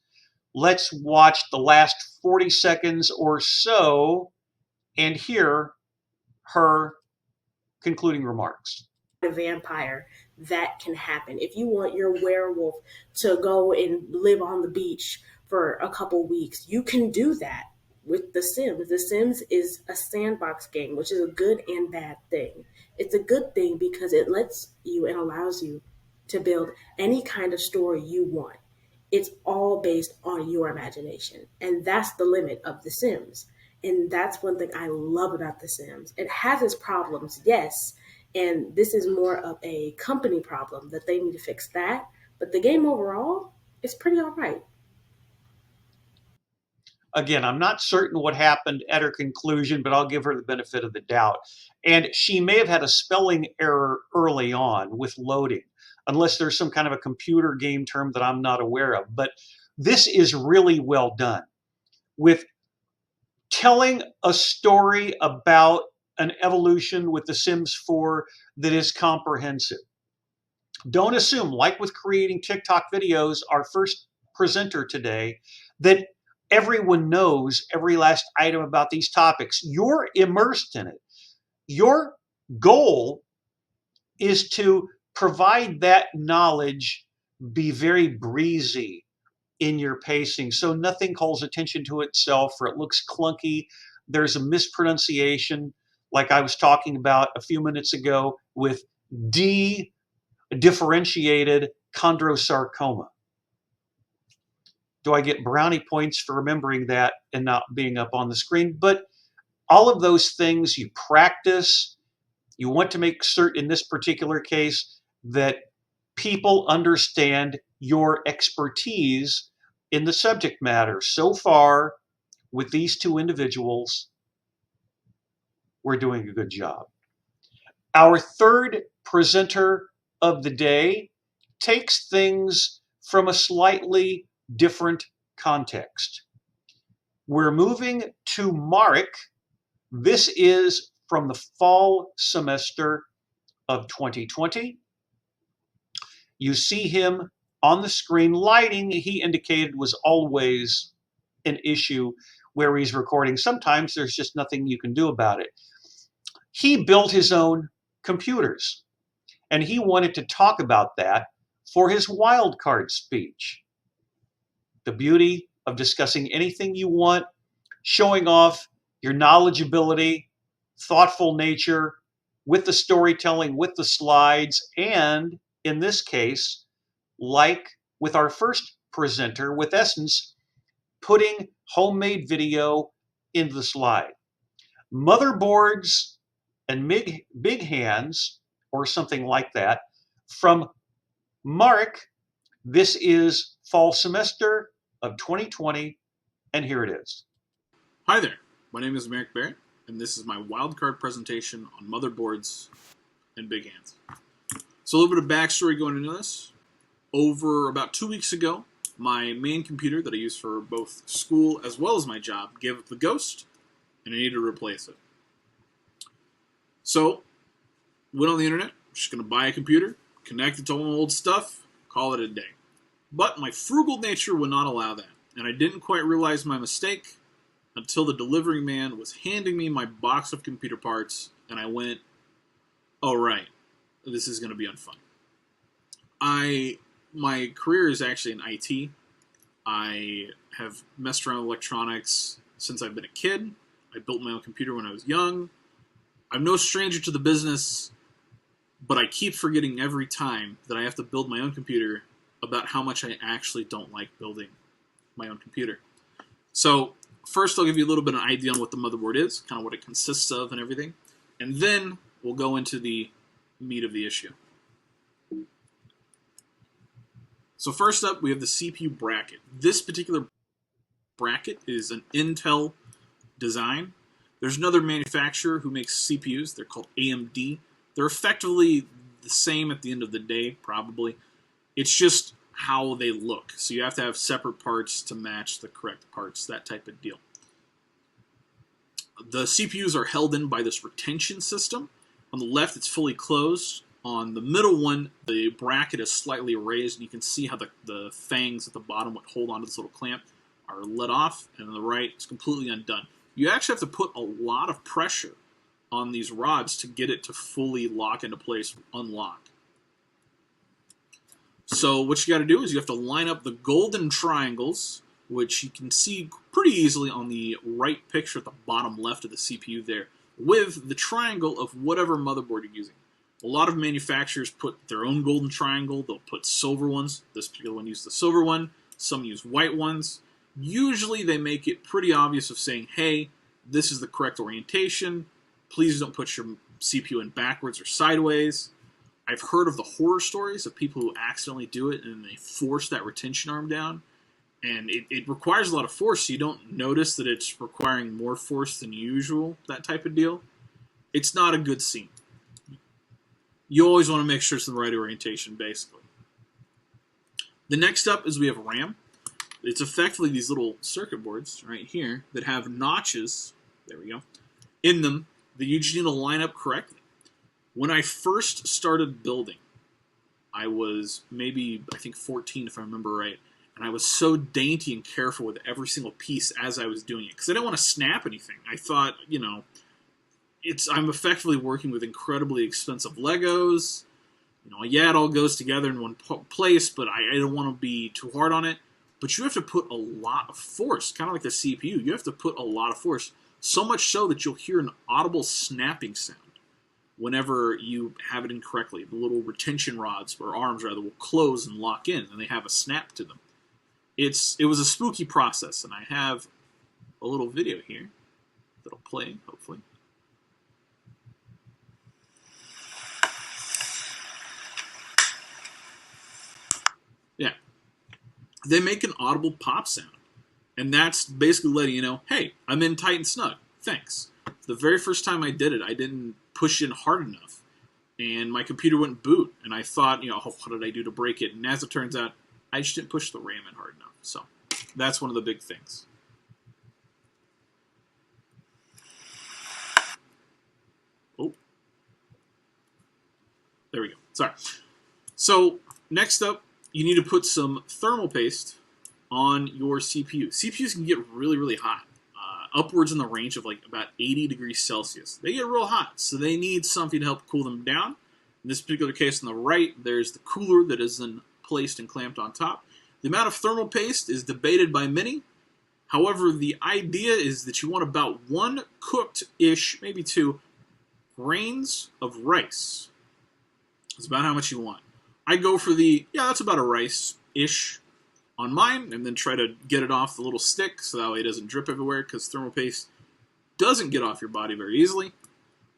Let's watch the last 40 seconds or so and hear her concluding remarks. The vampire. that can happen. If you want your werewolf to go and live on the beach for a couple weeks, you can do that with The Sims. The Sims is a sandbox game, which is a good and bad thing. It's a good thing because it lets you and allows you to build any kind of story you want. It's all based on your imagination. And that's the limit of The Sims. And that's one thing I love about The Sims. It has its problems, yes. And this is more of a company problem that they need to fix that. But the game overall is pretty all right. Again, I'm not certain what happened at her conclusion, but I'll give her the benefit of the doubt. And she may have had a spelling error early on with loading, unless there's some kind of a computer game term that I'm not aware of. But this is really well done with telling a story about an evolution with The Sims 4 that is comprehensive. Don't assume, like with creating TikTok videos, our first presenter today, that everyone knows every last item about these topics. You're immersed in it. Your goal is to provide that knowledge, be very breezy in your pacing so nothing calls attention to itself or it looks clunky. There's a mispronunciation, like I was talking about a few minutes ago with D differentiated chondrosarcoma. Do I get brownie points for remembering that and not being up on the screen? But all of those things you practice. You want to make certain in this particular case that people understand your expertise in the subject matter. So far, with these two individuals, we're doing a good job. Our third presenter of the day takes things from a slightly different context. We're moving to Marek. This is from the fall semester of 2020. You see him on the screen. Lighting, he indicated, was always an issue where he's recording. Sometimes there's just nothing you can do about it. He built his own computers, and he wanted to talk about that for his wildcard speech. The beauty of discussing anything you want, showing off your knowledgeability, thoughtful nature, with the storytelling, with the slides, and in this case, like with our first presenter with Essence, putting homemade video into the slide. Motherboards and big hands, or something like that, from Mark. This is fall semester of 2020, and here it is. Hi there, my name is Merrick Barrett, and this is my wildcard presentation on motherboards and big hands. So a little bit of backstory going into this. Over about 2 weeks ago, my main computer that I use for both school as well as my job gave up the ghost, and I needed to replace it. So, went on the internet, just going to buy a computer, connect it to all my old stuff, call it a day. But my frugal nature would not allow that, and I didn't quite realize my mistake until the delivery man was handing me my box of computer parts, and I went, oh right, this is going to be unfun. My career is actually in IT. I have messed around with electronics since I've been a kid. I built my own computer when I was young. I'm no stranger to the business, but I keep forgetting every time that I have to build my own computer about how much I actually don't like building my own computer. So first I'll give you a little bit of an idea on what the motherboard is, kind of what it consists of and everything, and then we'll go into the meat of the issue. So first up, we have the CPU bracket. This particular bracket is an Intel design. There's another manufacturer who makes CPUs. They're called AMD. They're effectively the same at the end of the day, probably. It's just how they look. So you have to have separate parts to match the correct parts, that type of deal. The CPUs are held in by this retention system. On the left, it's fully closed. On the middle one, the bracket is slightly raised, and you can see how the fangs at the bottom, what hold onto this little clamp, are let off, and on the right, it's completely undone. You actually have to put a lot of pressure on these rods to get it to fully lock into place, unlock. So what you got to do is you have to line up the golden triangles, which you can see pretty easily on the right picture at the bottom left of the CPU there, with the triangle of whatever motherboard you're using. A lot of manufacturers put their own golden triangle. They'll put silver ones. This particular one used the silver one. Some use white ones. Usually they make it pretty obvious of saying, hey, this is the correct orientation. Please don't put your CPU in backwards or sideways. I've heard of the horror stories of people who accidentally do it and they force that retention arm down. And it requires a lot of force, so you don't notice that it's requiring more force than usual, that type of deal. It's not a good scene. You always want to make sure it's the right orientation, basically. The next up is we have RAM. It's effectively these little circuit boards right here that have notches, there we go, in them that you just need to line up correctly. When I first started building, I was maybe, I think 14 if I remember right, and I was so dainty and careful with every single piece as I was doing it, because I didn't want to snap anything. I thought, I'm effectively working with incredibly expensive Legos. Yeah, it all goes together in one place, but I don't want to be too hard on it. But you have to put a lot of force, kind of like the CPU. You have to put a lot of force, so much so that you'll hear an audible snapping sound whenever you have it incorrectly. The little retention rods, or arms rather, will close and lock in, and they have a snap to them. It was a spooky process, and I have a little video here that'll play, hopefully. Yeah. They make an audible pop sound, and that's basically letting you know, hey, I'm in tight and snug. Thanks. The very first time I did it, I didn't push in hard enough, and my computer wouldn't boot, and I thought, what did I do to break it? And as it turns out, I just didn't push the RAM in hard enough. So that's one of the big things. Oh. There we go. Sorry. So next up, you need to put some thermal paste on your CPU. CPUs can get really, really hot. Upwards in the range of like about 80 degrees Celsius. They get real hot, so they need something to help cool them down. In this particular case on the right, there's the cooler that is then placed and clamped on top. The amount of thermal paste is debated by many. However, the idea is that you want about 1 cooked-ish, maybe 2, grains of rice. That's about how much you want. I go for that's about a rice-ish on mine, and then try to get it off the little stick so that way it doesn't drip everywhere, because thermal paste doesn't get off your body very easily.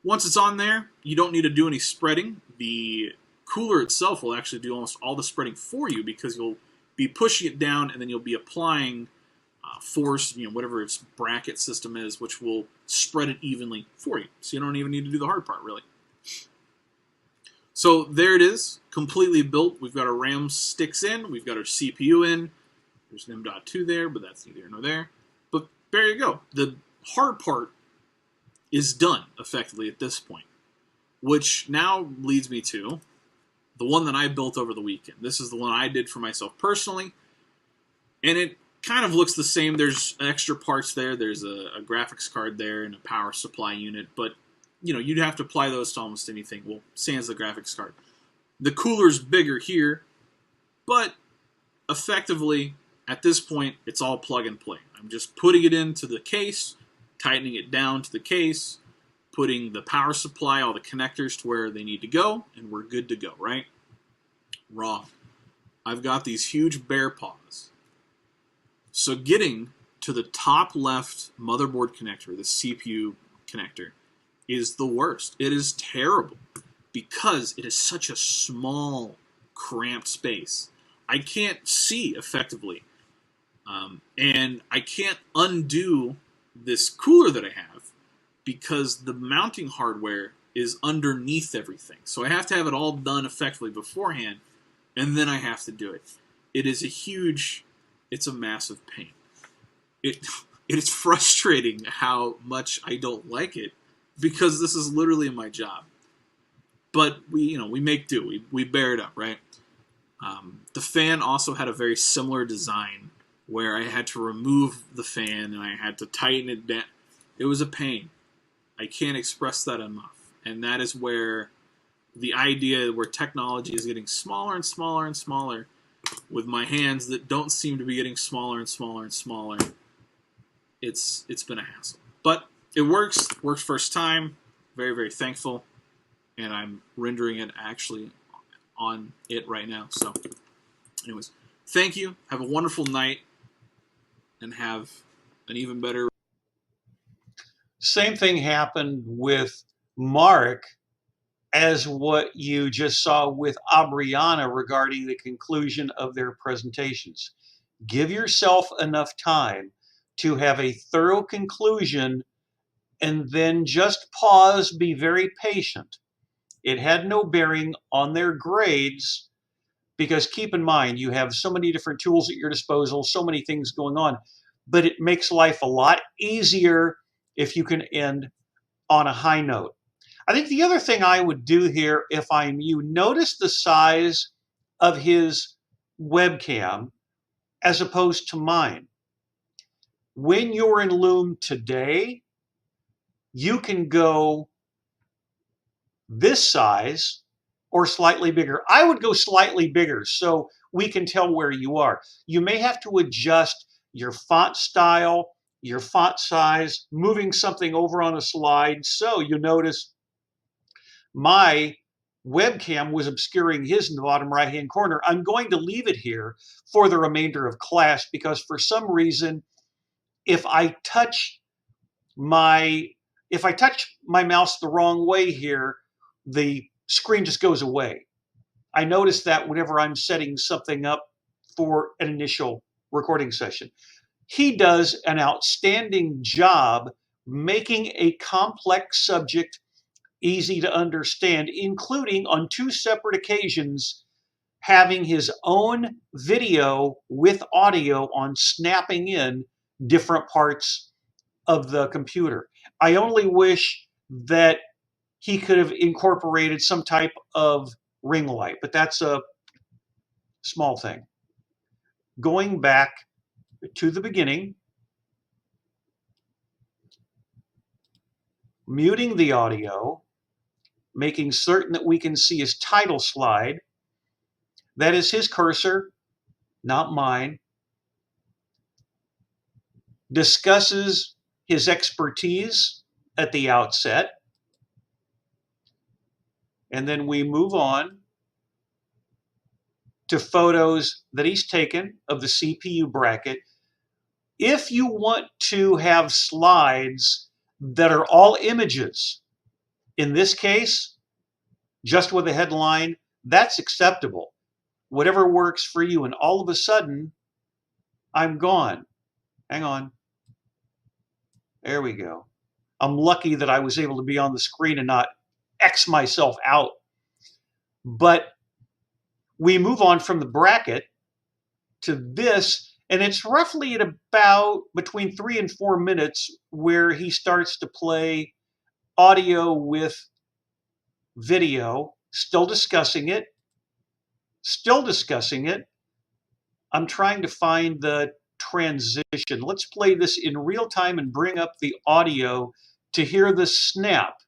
Once it's on there, you don't need to do any spreading. The cooler itself will actually do almost all the spreading for you, because you'll be pushing it down, and then you'll be applying force, whatever its bracket system is, which will spread it evenly for you. So you don't even need to do the hard part, really. So there it is, completely built. We've got our RAM sticks in. We've got our CPU in. There's an M.2 there, but that's neither here nor there. But there you go. The hard part is done, effectively, at this point. Which now leads me to the one that I built over the weekend. This is the one I did for myself personally. And it kind of looks the same. There's extra parts there. There's a graphics card there and a power supply unit. But you'd have to apply those to almost anything. Well, sans the graphics card. The cooler's bigger here, but effectively, at this point, it's all plug and play. I'm just putting it into the case, tightening it down to the case, putting the power supply, all the connectors to where they need to go, and we're good to go, right? Wrong. I've got these huge bear paws. So getting to the top left motherboard connector, the CPU connector, is the worst. It is terrible because it is such a small, cramped space. I can't see effectively. And I can't undo this cooler that I have because the mounting hardware is underneath everything. So I have to have it all done effectively beforehand, and then I have to do it. It's a massive pain. It is frustrating how much I don't like it, because this is literally my job. But we make do. We bear it up, right? The fan also had a very similar design where I had to remove the fan and I had to tighten it down. It was a pain. I can't express that enough. And that is where the idea where technology is getting smaller and smaller and smaller, with my hands that don't seem to be getting smaller and smaller and smaller, it's been a hassle. But it works first time. Very, very thankful. And I'm rendering it actually on it right now. So, anyways, thank you. Have a wonderful night. And have an even better... Same thing happened with Mark as what you just saw with Abriana regarding the conclusion of their presentations. Give yourself enough time to have a thorough conclusion and then just pause, be very patient. It had no bearing on their grades because keep in mind, you have so many different tools at your disposal, so many things going on, but it makes life a lot easier if you can end on a high note. I think the other thing I would do here, if I'm you, notice the size of his webcam as opposed to mine. When you're in Loom today, you can go this size or slightly bigger. I would go slightly bigger so we can tell where you are. You may have to adjust your font style, your font size, moving something over on a slide. So you notice my webcam was obscuring his in the bottom right-hand corner. I'm going to leave it here for the remainder of class because for some reason, if I touch my mouse the wrong way here, the screen just goes away. I notice that whenever I'm setting something up for an initial recording session. He does an outstanding job making a complex subject easy to understand, including on 2 separate occasions having his own video with audio on snapping in different parts of the computer. I only wish that he could have incorporated some type of ring light, but that's a small thing. Going back to the beginning, muting the audio, making certain that we can see his title slide. That is his cursor, not mine. Discusses his expertise at the outset. And then we move on to photos that he's taken of the CPU bracket. If you want to have slides that are all images, in this case, just with a headline, that's acceptable. Whatever works for you. And all of a sudden, I'm gone. Hang on. There we go. I'm lucky that I was able to be on the screen and not X myself out. But we move on from the bracket to this, and it's roughly at about between 3 and 4 minutes where he starts to play audio with video, still discussing it. I'm trying to find the transition. Let's play this in real time and bring up the audio to hear the snap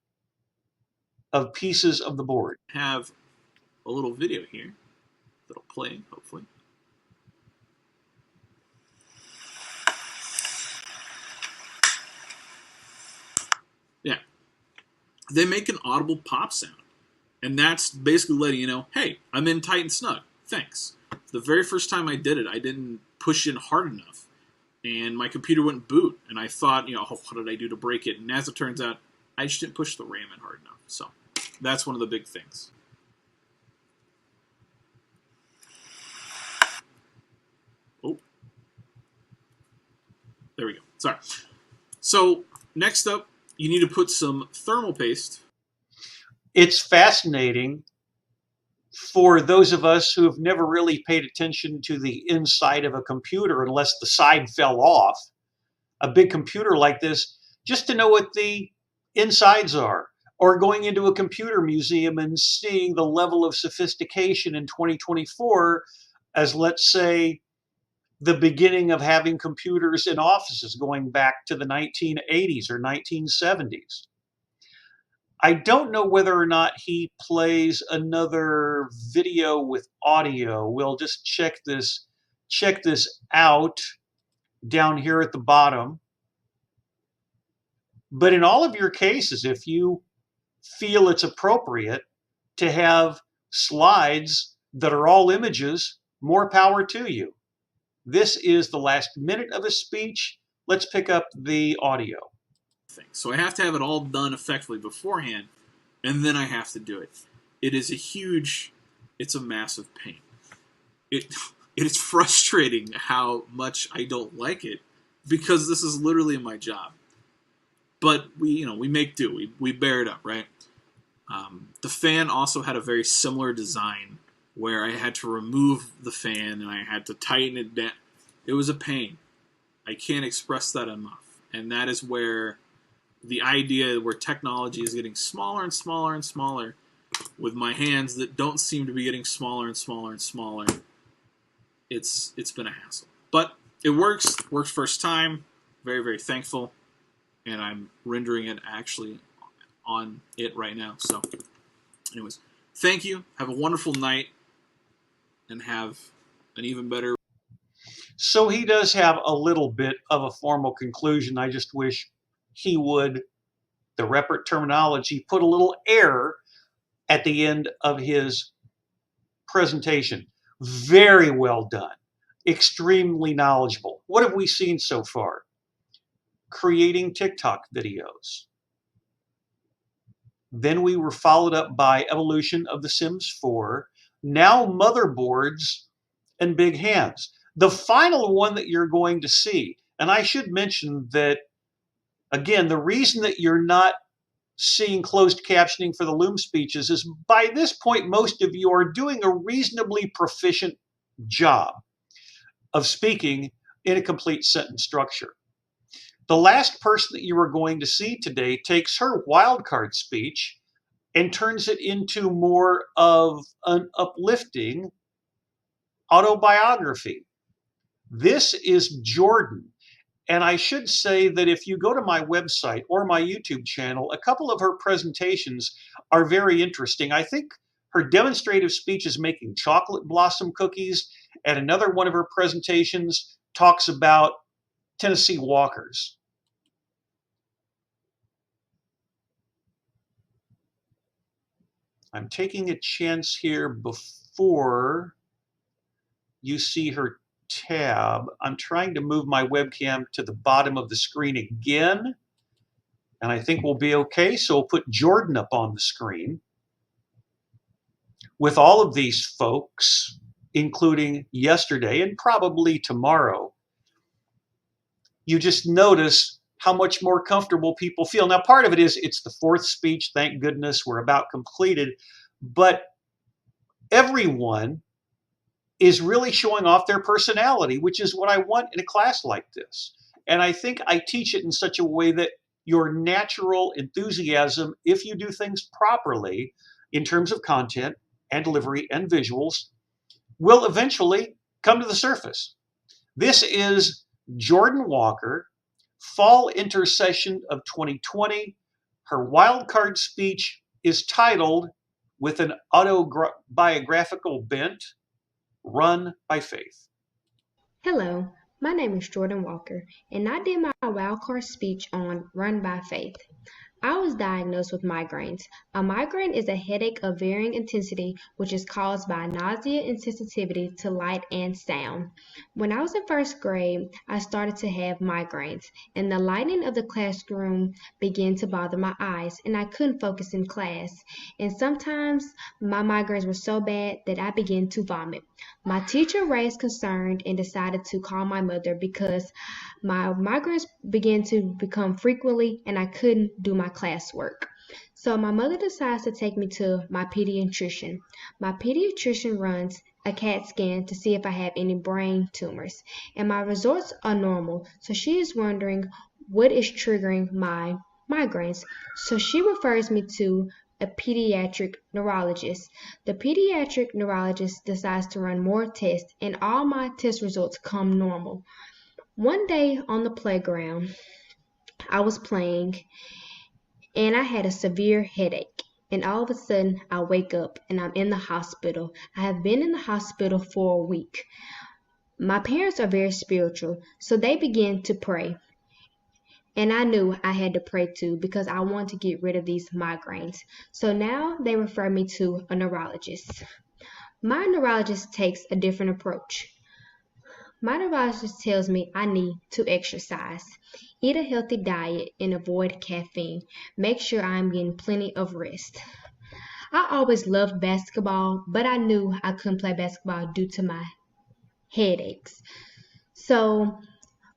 of pieces of the board. Have a little video here that'll play, hopefully. Yeah. They make an audible pop sound. And that's basically letting you know, hey, I'm in tight and snug. Thanks. The very first time I did it, I didn't push in hard enough. And my computer wouldn't boot. And I thought, oh, what did I do to break it? And as it turns out, I just didn't push the RAM in hard enough. So that's one of the big things. Oh. There we go. Sorry. So next up, you need to put some thermal paste. It's fascinating for those of us who have never really paid attention to the inside of a computer unless the side fell off, a big computer like this, just to know what the insides are, or going into a computer museum and seeing the level of sophistication in 2024 as, let's say, the beginning of having computers in offices going back to the 1980s or 1970s. I don't know whether or not he plays another video with audio. We'll just check this out down here at the bottom. But in all of your cases, if you feel it's appropriate to have slides that are all images, more power to you. This is the last minute of a speech. Let's pick up the audio. So I have to have it all done effectively beforehand, and then I have to do it. It's a massive pain. It is frustrating how much I don't like it, because this is literally my job. But we make do. We bear it up, right? The fan also had a very similar design where I had to remove the fan and I had to tighten it down. It was a pain. I can't express that enough. And that is where the idea where technology is getting smaller and smaller and smaller, with my hands that don't seem to be getting smaller and smaller and smaller, it's been a hassle. But it works first time. Very, very thankful. And I'm rendering it actually on it right now. So anyways, thank you. Have a wonderful night, and have an even better. So he does have a little bit of a formal conclusion. I just wish he would, the Reppert terminology, put a little air at the end of his presentation. Very well done. Extremely knowledgeable. What have we seen so far? Creating TikTok videos. Then we were followed up by evolution of The Sims 4. Now motherboards and big hands. The final one that you're going to see, and I should mention that, again, the reason that you're not seeing closed captioning for the Loom speeches is by this point, most of you are doing a reasonably proficient job of speaking in a complete sentence structure. The last person that you are going to see today takes her wildcard speech and turns it into more of an uplifting autobiography. This is Jordan. And I should say that if you go to my website or my YouTube channel, a couple of her presentations are very interesting. I think her demonstrative speech is making chocolate blossom cookies, and another one of her presentations talks about Tennessee walkers. I'm taking a chance here before you see her tab. I'm trying to move my webcam to the bottom of the screen again, and I think we'll be okay. So we'll put Jordan up on the screen with all of these folks, including yesterday and probably tomorrow. You just notice how much more comfortable people feel. Now, part of it is it's the fourth speech. Thank goodness we're about completed. But everyone is really showing off their personality, which is what I want in a class like this. And I think I teach it in such a way that your natural enthusiasm, if you do things properly in terms of content and delivery and visuals, will eventually come to the surface. This is Jordan Walker, fall intercession of 2020. Her wildcard speech is titled, with an autobiographical bent, Run by Faith. Hello, my name is Jordan Walker, and I did my wildcard speech on Run by Faith. I was diagnosed with migraines. A migraine is a headache of varying intensity which is caused by nausea and sensitivity to light and sound. When I was in first grade, I started to have migraines, and the lighting of the classroom began to bother my eyes, and I couldn't focus in class. And sometimes my migraines were so bad that I began to vomit. My teacher raised concern and decided to call my mother because my migraines began to become frequently and I couldn't do my classwork. So my mother decides to take me to my pediatrician. My pediatrician runs a CAT scan to see if I have any brain tumors, and my results are normal. So she is wondering what is triggering my migraines. So she refers me to a pediatric neurologist. The pediatric neurologist decides to run more tests, and all my test results come normal. One day on the playground, I was playing and I had a severe headache. And all of a sudden, I wake up and I'm in the hospital. I have been in the hospital for a week. My parents are very spiritual, so they began to pray. And I knew I had to pray too because I wanted to get rid of these migraines. So now they refer me to a neurologist. My neurologist takes a different approach. My neurologist tells me I need to exercise, eat a healthy diet, and avoid caffeine. Make sure I'm getting plenty of rest. I always loved basketball, but I knew I couldn't play basketball due to my headaches. So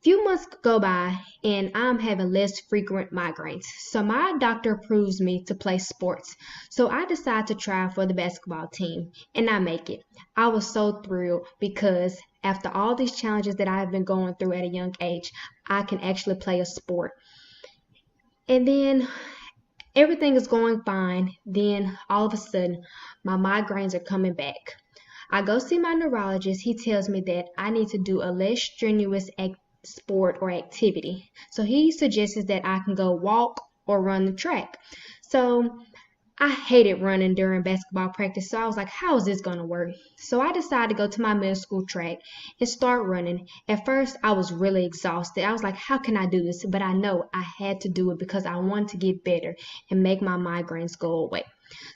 few months go by and I'm having less frequent migraines. So my doctor approves me to play sports. So I decide to try for the basketball team and I make it. I was so thrilled because after all these challenges that I've been going through at a young age, I can actually play a sport. And then everything is going fine. Then all of a sudden, my migraines are coming back. I go see my neurologist. He tells me that I need to do a less strenuous sport or activity. So he suggests that I can go walk or run the track. So I hated running during basketball practice. So I was like, how is this going to work? So I decided to go to my middle school track and start running. At first, I was really exhausted. I was like, how can I do this? But I know I had to do it because I wanted to get better and make my migraines go away.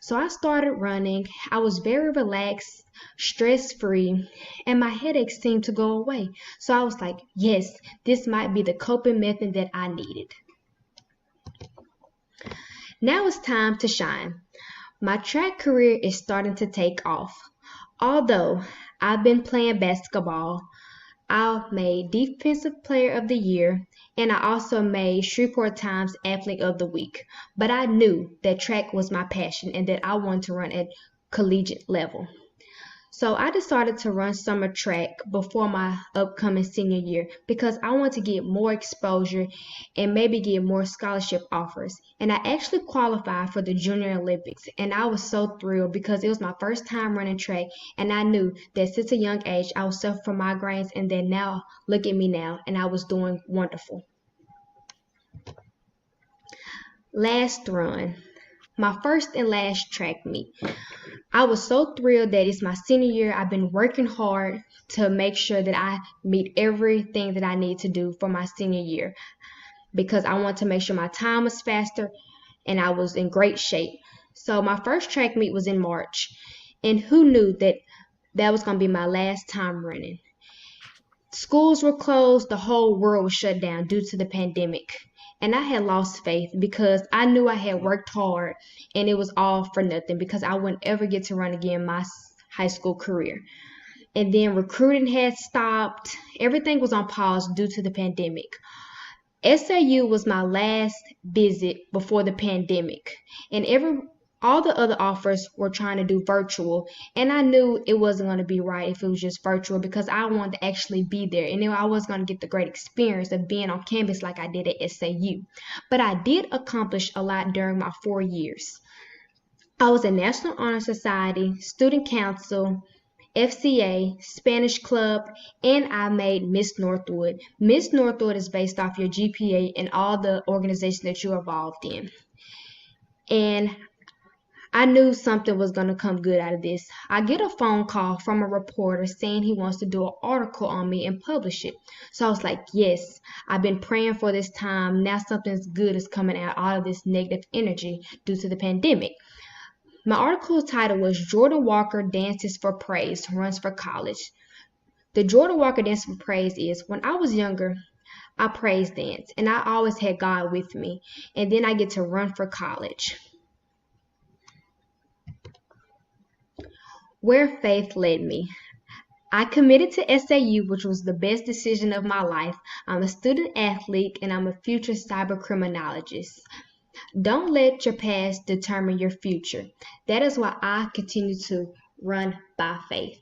So I started running. I was very relaxed, stress-free, and my headaches seemed to go away. So I was like, yes, this might be the coping method that I needed. Now it's time to shine. My track career is starting to take off. Although I've been playing basketball, I made Defensive Player of the Year, and I also made Shreveport Times Athlete of the Week. But I knew that track was my passion and that I wanted to run at collegiate level. So I decided to run summer track before my upcoming senior year because I want to get more exposure and maybe get more scholarship offers. And I actually qualified for the Junior Olympics and I was so thrilled because it was my first time running track and I knew that since a young age I was suffering from migraines and then now look at me now and I was doing wonderful. Last run. My first and last track meet. I was so thrilled that it's my senior year. I've been working hard to make sure that I meet everything that I need to do for my senior year because I want to make sure my time was faster and I was in great shape. So my first track meet was in March, and who knew that that was going to be my last time running? Schools were closed, the whole world was shut down due to the pandemic. And I had lost faith because I knew I had worked hard and it was all for nothing because I wouldn't ever get to run again my high school career. And then recruiting had stopped. Everything was on pause due to the pandemic. SAU was my last visit before the pandemic. And all the other offers were trying to do virtual, and I knew it wasn't going to be right if it was just virtual because I wanted to actually be there and I was going to get the great experience of being on campus like I did at SAU. But I did accomplish a lot during my 4 years. I was in National Honor Society, Student Council, FCA, Spanish Club, and I made Miss Northwood. Miss Northwood is based off your GPA and all the organizations that you're involved in. And I knew something was going to come good out of this. I get a phone call from a reporter saying he wants to do an article on me and publish it. So I was like, yes, I've been praying for this time. Now something good is coming out of this negative energy due to the pandemic. My article title was Jordan Walker Dances for Praise, Runs for College. The Jordan Walker Dance for Praise is, when I was younger, I praise dance and I always had God with me. And then I get to run for college. Where faith led me. I committed to SAU, which was the best decision of my life. I'm a student athlete and I'm a future cyber criminologist. Don't let your past determine your future. That is why I continue to run by faith.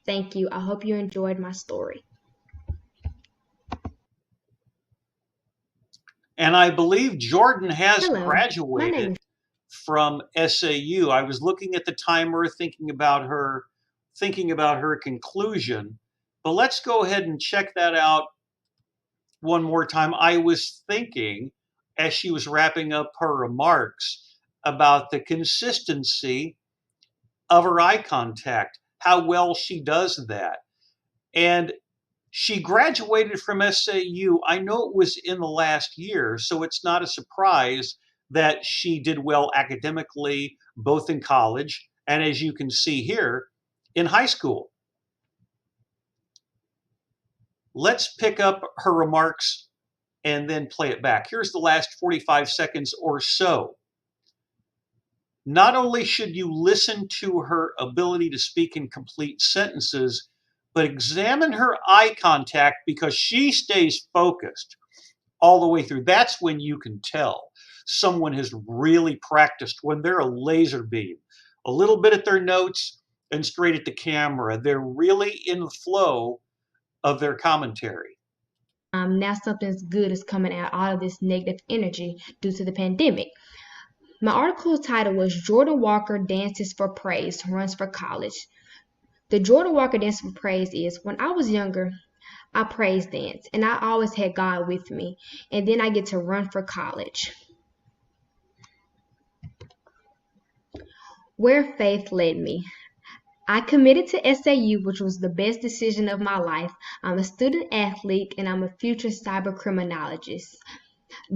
Thank you. I hope you enjoyed my story. And I believe Jordan has Hello, my name graduated is from SAU. I was looking at the timer, thinking about her conclusion. But let's go ahead and check that out one more time. I was thinking as she was wrapping up her remarks about the consistency of her eye contact, how well she does that. And she graduated from SAU. I know it was in the last year, so it's not a surprise that she did well academically, both in college and, as you can see here, in high school. Let's pick up her remarks and then play it back. Here's the last 45 seconds or so. Not only should you listen to her ability to speak in complete sentences, but examine her eye contact because she stays focused all the way through. That's when you can tell someone has really practiced, when they're a laser beam. A little bit at their notes and straight at the camera. They're really in the flow of their commentary. Now something good is coming out of this negative energy due to the pandemic. My article title was Jordan Walker Dances for Praise, Runs for College. The Jordan Walker Dance for Praise is, when I was younger, I praise dance, and I always had God with me, and then I get to run for college. Where faith led me. I committed to SAU, which was the best decision of my life. I'm a student athlete, and I'm a future cyber criminologist.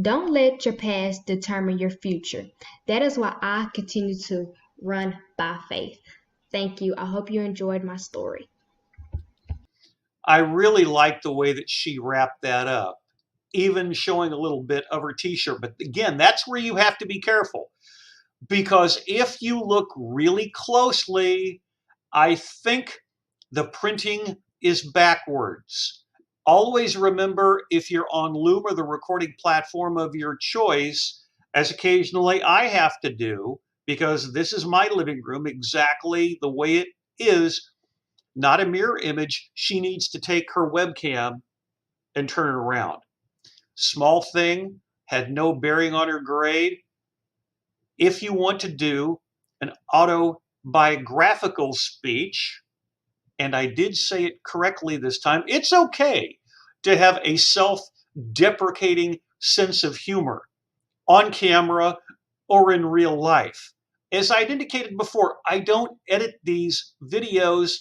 Don't let your past determine your future. That is why I continue to run by faith. Thank you. I hope you enjoyed my story. I really like the way that she wrapped that up, even showing a little bit of her t-shirt. But again, that's where you have to be careful, because if you look really closely, I think the printing is backwards. Always remember, if you're on Loom or the recording platform of your choice, as occasionally I have to do, because this is my living room exactly the way it is, not a mirror image. She needs to take her webcam and turn it around. Small thing, had no bearing on her grade. If you want to do an autobiographical speech, and I did say it correctly this time, it's okay to have a self-deprecating sense of humor on camera or in real life. As I'd indicated before, I don't edit these videos,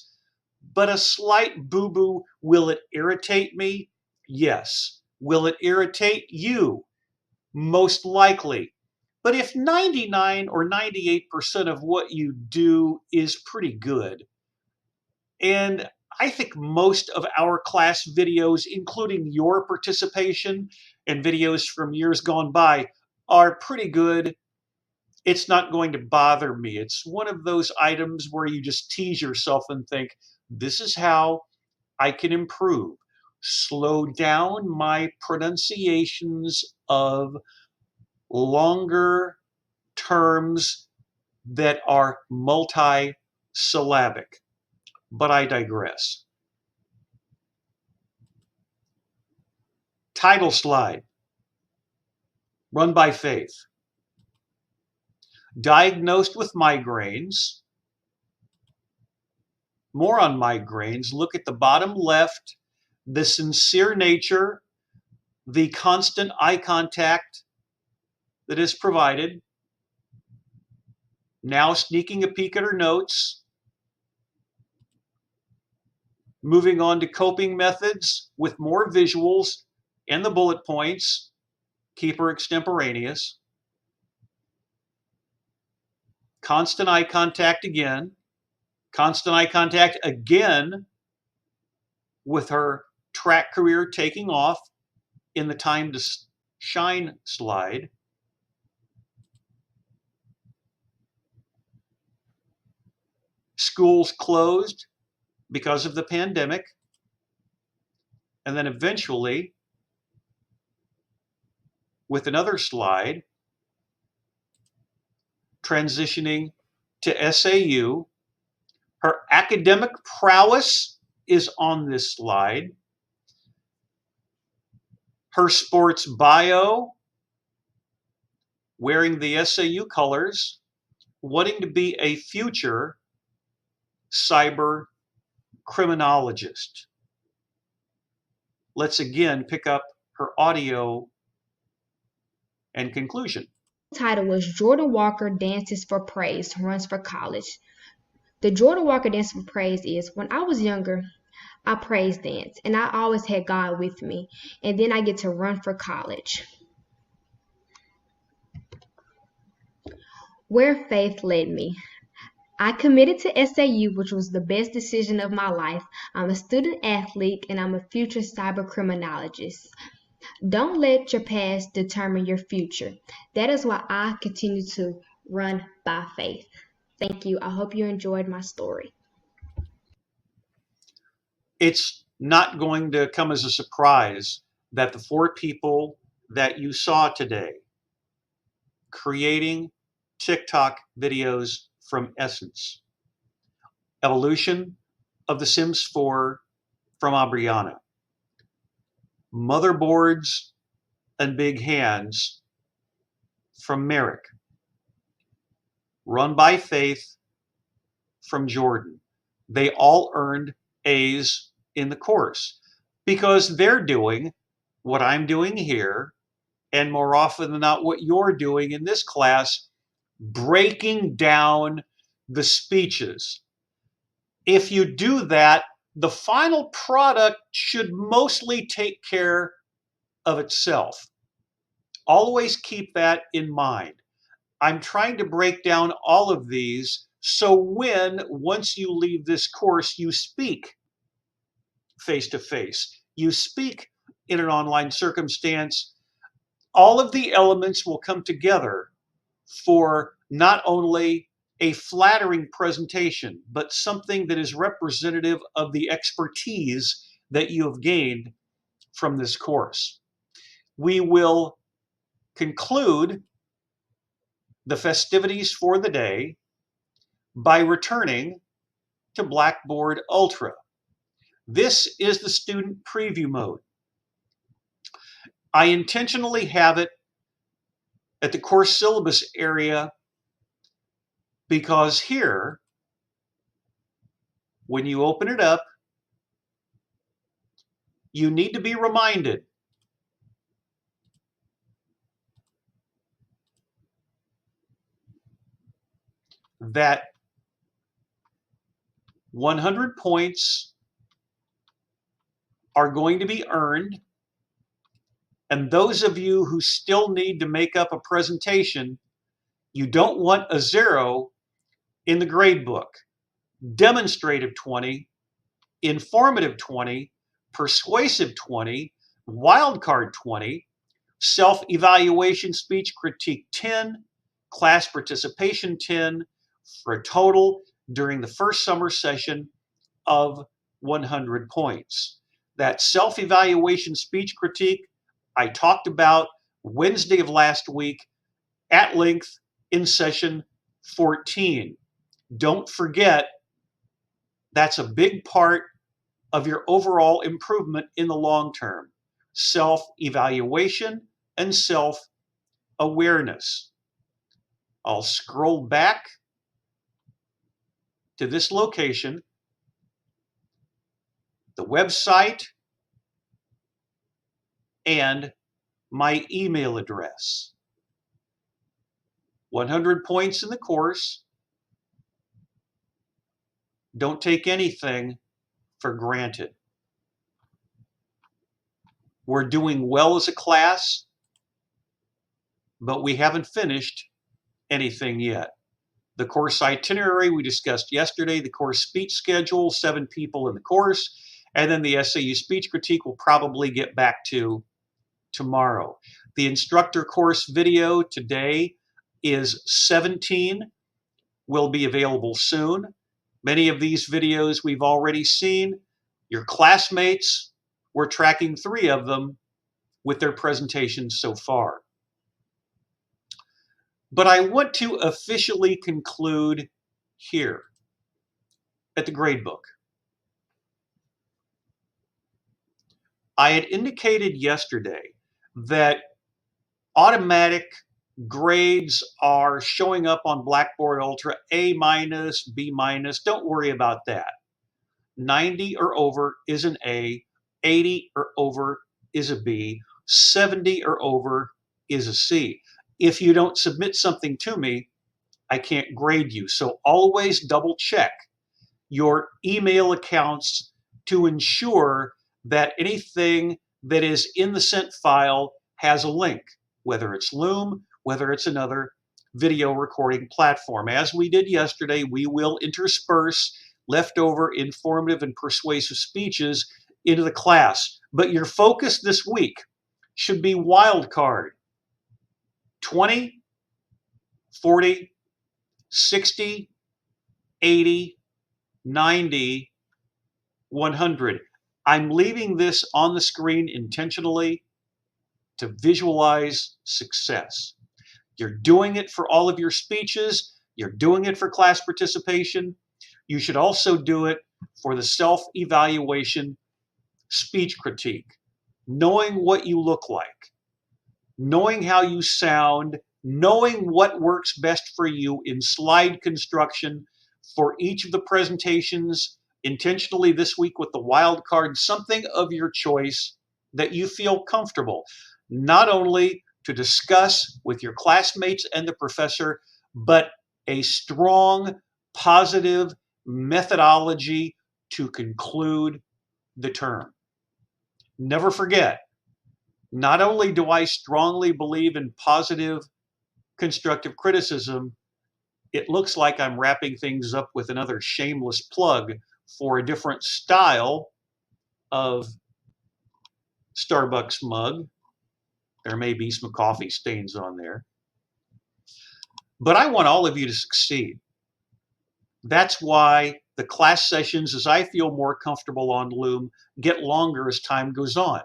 but a slight boo-boo, will it irritate me? Yes. Will it irritate you? Most likely. But if 99 or 98% of what you do is pretty good, and I think most of our class videos, including your participation and videos from years gone by, are pretty good, it's not going to bother me. It's one of those items where you just tease yourself and think, this is how I can improve. Slow down my pronunciations of longer terms that are multi-syllabic. But I digress. Title slide, Run by Faith. Diagnosed with migraines. More on migraines. Look at the bottom left, the sincere nature, the constant eye contact that is provided. Now sneaking a peek at her notes. Moving on to coping methods with more visuals and the bullet points. Keep her extemporaneous. Constant eye contact again. Constant eye contact again with her track career taking off in the Time to Shine slide. Schools closed because of the pandemic. And then eventually, with another slide, transitioning to SAU. Her academic prowess is on this slide. Her sports bio, wearing the SAU colors, wanting to be a future cyber criminologist. Let's again pick up her audio and conclusion. The title was Jordan Walker Dances for Praise, Runs for College. The Jordan Walker Dance for Praise is, when I was younger, I praise dance, and I always had God with me, and then I get to run for college. Where faith led me. I committed to SAU, which was the best decision of my life. I'm a student athlete, and I'm a future cyber criminologist. Don't let your past determine your future. That is why I continue to run by faith. Thank you. I hope you enjoyed my story. It's not going to come as a surprise that the 4 people that you saw today creating TikTok videos from Essence, Evolution of The Sims 4 from Aubriana, Motherboards and Big Hands from Merrick, Run by Faith from Jordan. They all earned A's in the course because they're doing what I'm doing here, and more often than not, what you're doing in this class, breaking down the speeches. If you do that, the final product should mostly take care of itself. Always keep that in mind. I'm trying to break down all of these so once you leave this course, you speak face to face, you speak in an online circumstance, all of the elements will come together for not only a flattering presentation, but something that is representative of the expertise that you have gained from this course. We will conclude the festivities for the day by returning to Blackboard Ultra. This is the student preview mode. I intentionally have it at the course syllabus area because here, when you open it up, you need to be reminded that 100 points are going to be earned, and those of you who still need to make up a presentation, you don't want a 0 in the grade book. Demonstrative 20, informative 20, persuasive 20, wildcard 20, self-evaluation speech critique 10, class participation 10, for a total during the first summer session of 100 points. That self-evaluation speech critique I talked about Wednesday of last week at length in session 14. Don't forget, that's a big part of your overall improvement in the long term. Self-evaluation and self-awareness. I'll scroll back to this location, the website, and my email address. 100 points in the course. Don't take anything for granted. We're doing well as a class, but we haven't finished anything yet. The course itinerary we discussed yesterday, the course speech schedule, 7 people in the course, and then the SAU speech critique we'll probably get back to tomorrow. The instructor course video today is 17, will be available soon. Many of these videos we've already seen. Your classmates, we're tracking 3 of them with their presentations so far. But I want to officially conclude here at the gradebook. I had indicated yesterday that automatic grades are showing up on Blackboard Ultra A-, B-. Don't worry about that. 90 or over is an A, 80 or over is a B, 70 or over is a C. If you don't submit something to me, I can't grade you. So always double check your email accounts to ensure that anything that is in the sent file has a link, whether it's Loom, whether it's another video recording platform. As we did yesterday, we will intersperse leftover informative and persuasive speeches into the class. But your focus this week should be wild card 20, 40, 60, 80, 90, 100. I'm leaving this on the screen intentionally to visualize success. You're doing it for all of your speeches. You're doing it for class participation. You should also do it for the self-evaluation speech critique. Knowing what you look like, knowing how you sound, knowing what works best for you in slide construction for each of the presentations, intentionally this week with the wild card, something of your choice that you feel comfortable, not only to discuss with your classmates and the professor, but a strong, positive methodology to conclude the term. Never forget, not only do I strongly believe in positive constructive criticism, it looks like I'm wrapping things up with another shameless plug for a different style of Starbucks mug. There may be some coffee stains on there. But I want all of you to succeed. That's why the class sessions, as I feel more comfortable on Loom, get longer as time goes on.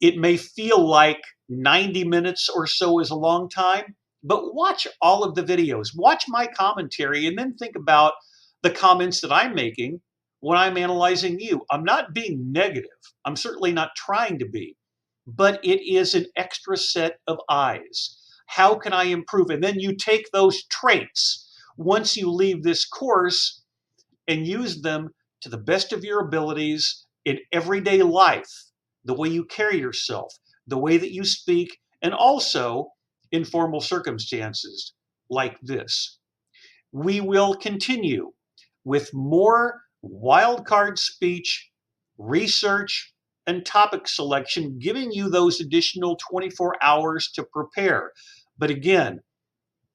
It may feel like 90 minutes or so is a long time, but watch all of the videos, watch my commentary, and then think about the comments that I'm making when I'm analyzing you. I'm not being negative. I'm certainly not trying to be, but it is an extra set of eyes. How can I improve? And then you take those traits once you leave this course and use them to the best of your abilities in everyday life, the way you carry yourself, the way that you speak, and also in formal circumstances like this. We will continue with more wildcard speech, research, and topic selection, giving you those additional 24 hours to prepare. But again,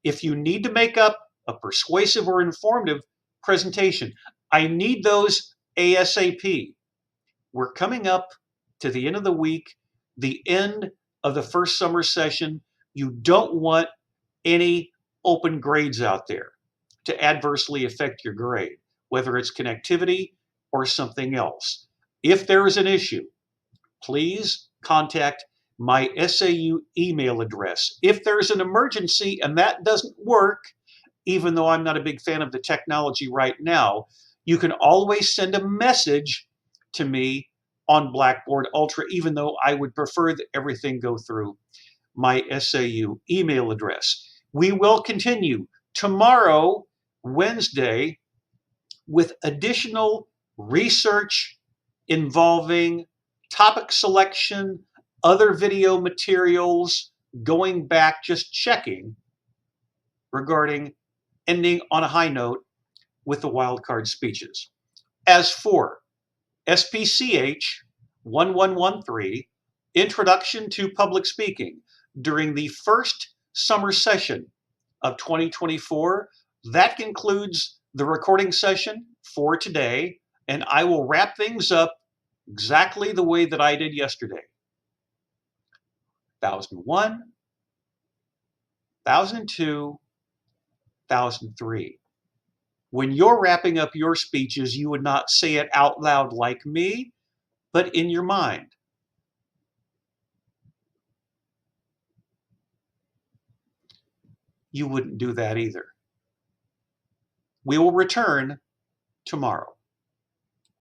if you need to make up a persuasive or informative presentation, I need those ASAP. We're coming up to the end of the week, the end of the first summer session. You don't want any open grades out there to adversely affect your grade, whether it's connectivity or something else. If there is an issue, please contact my SAU email address. If there's an emergency and that doesn't work, even though I'm not a big fan of the technology right now, you can always send a message to me on Blackboard Ultra, even though I would prefer that everything go through my SAU email address. We will continue tomorrow, Wednesday, with additional research involving topic selection, other video materials, going back, just checking regarding ending on a high note with the wildcard speeches. As for SPCH 1113, Introduction to Public Speaking, during the first summer session of 2024, that concludes the recording session for today, and I will wrap things up exactly the way that I did yesterday. 1001, 1002, 1003. When you're wrapping up your speeches, you would not say it out loud like me, but in your mind. You wouldn't do that either. We will return tomorrow.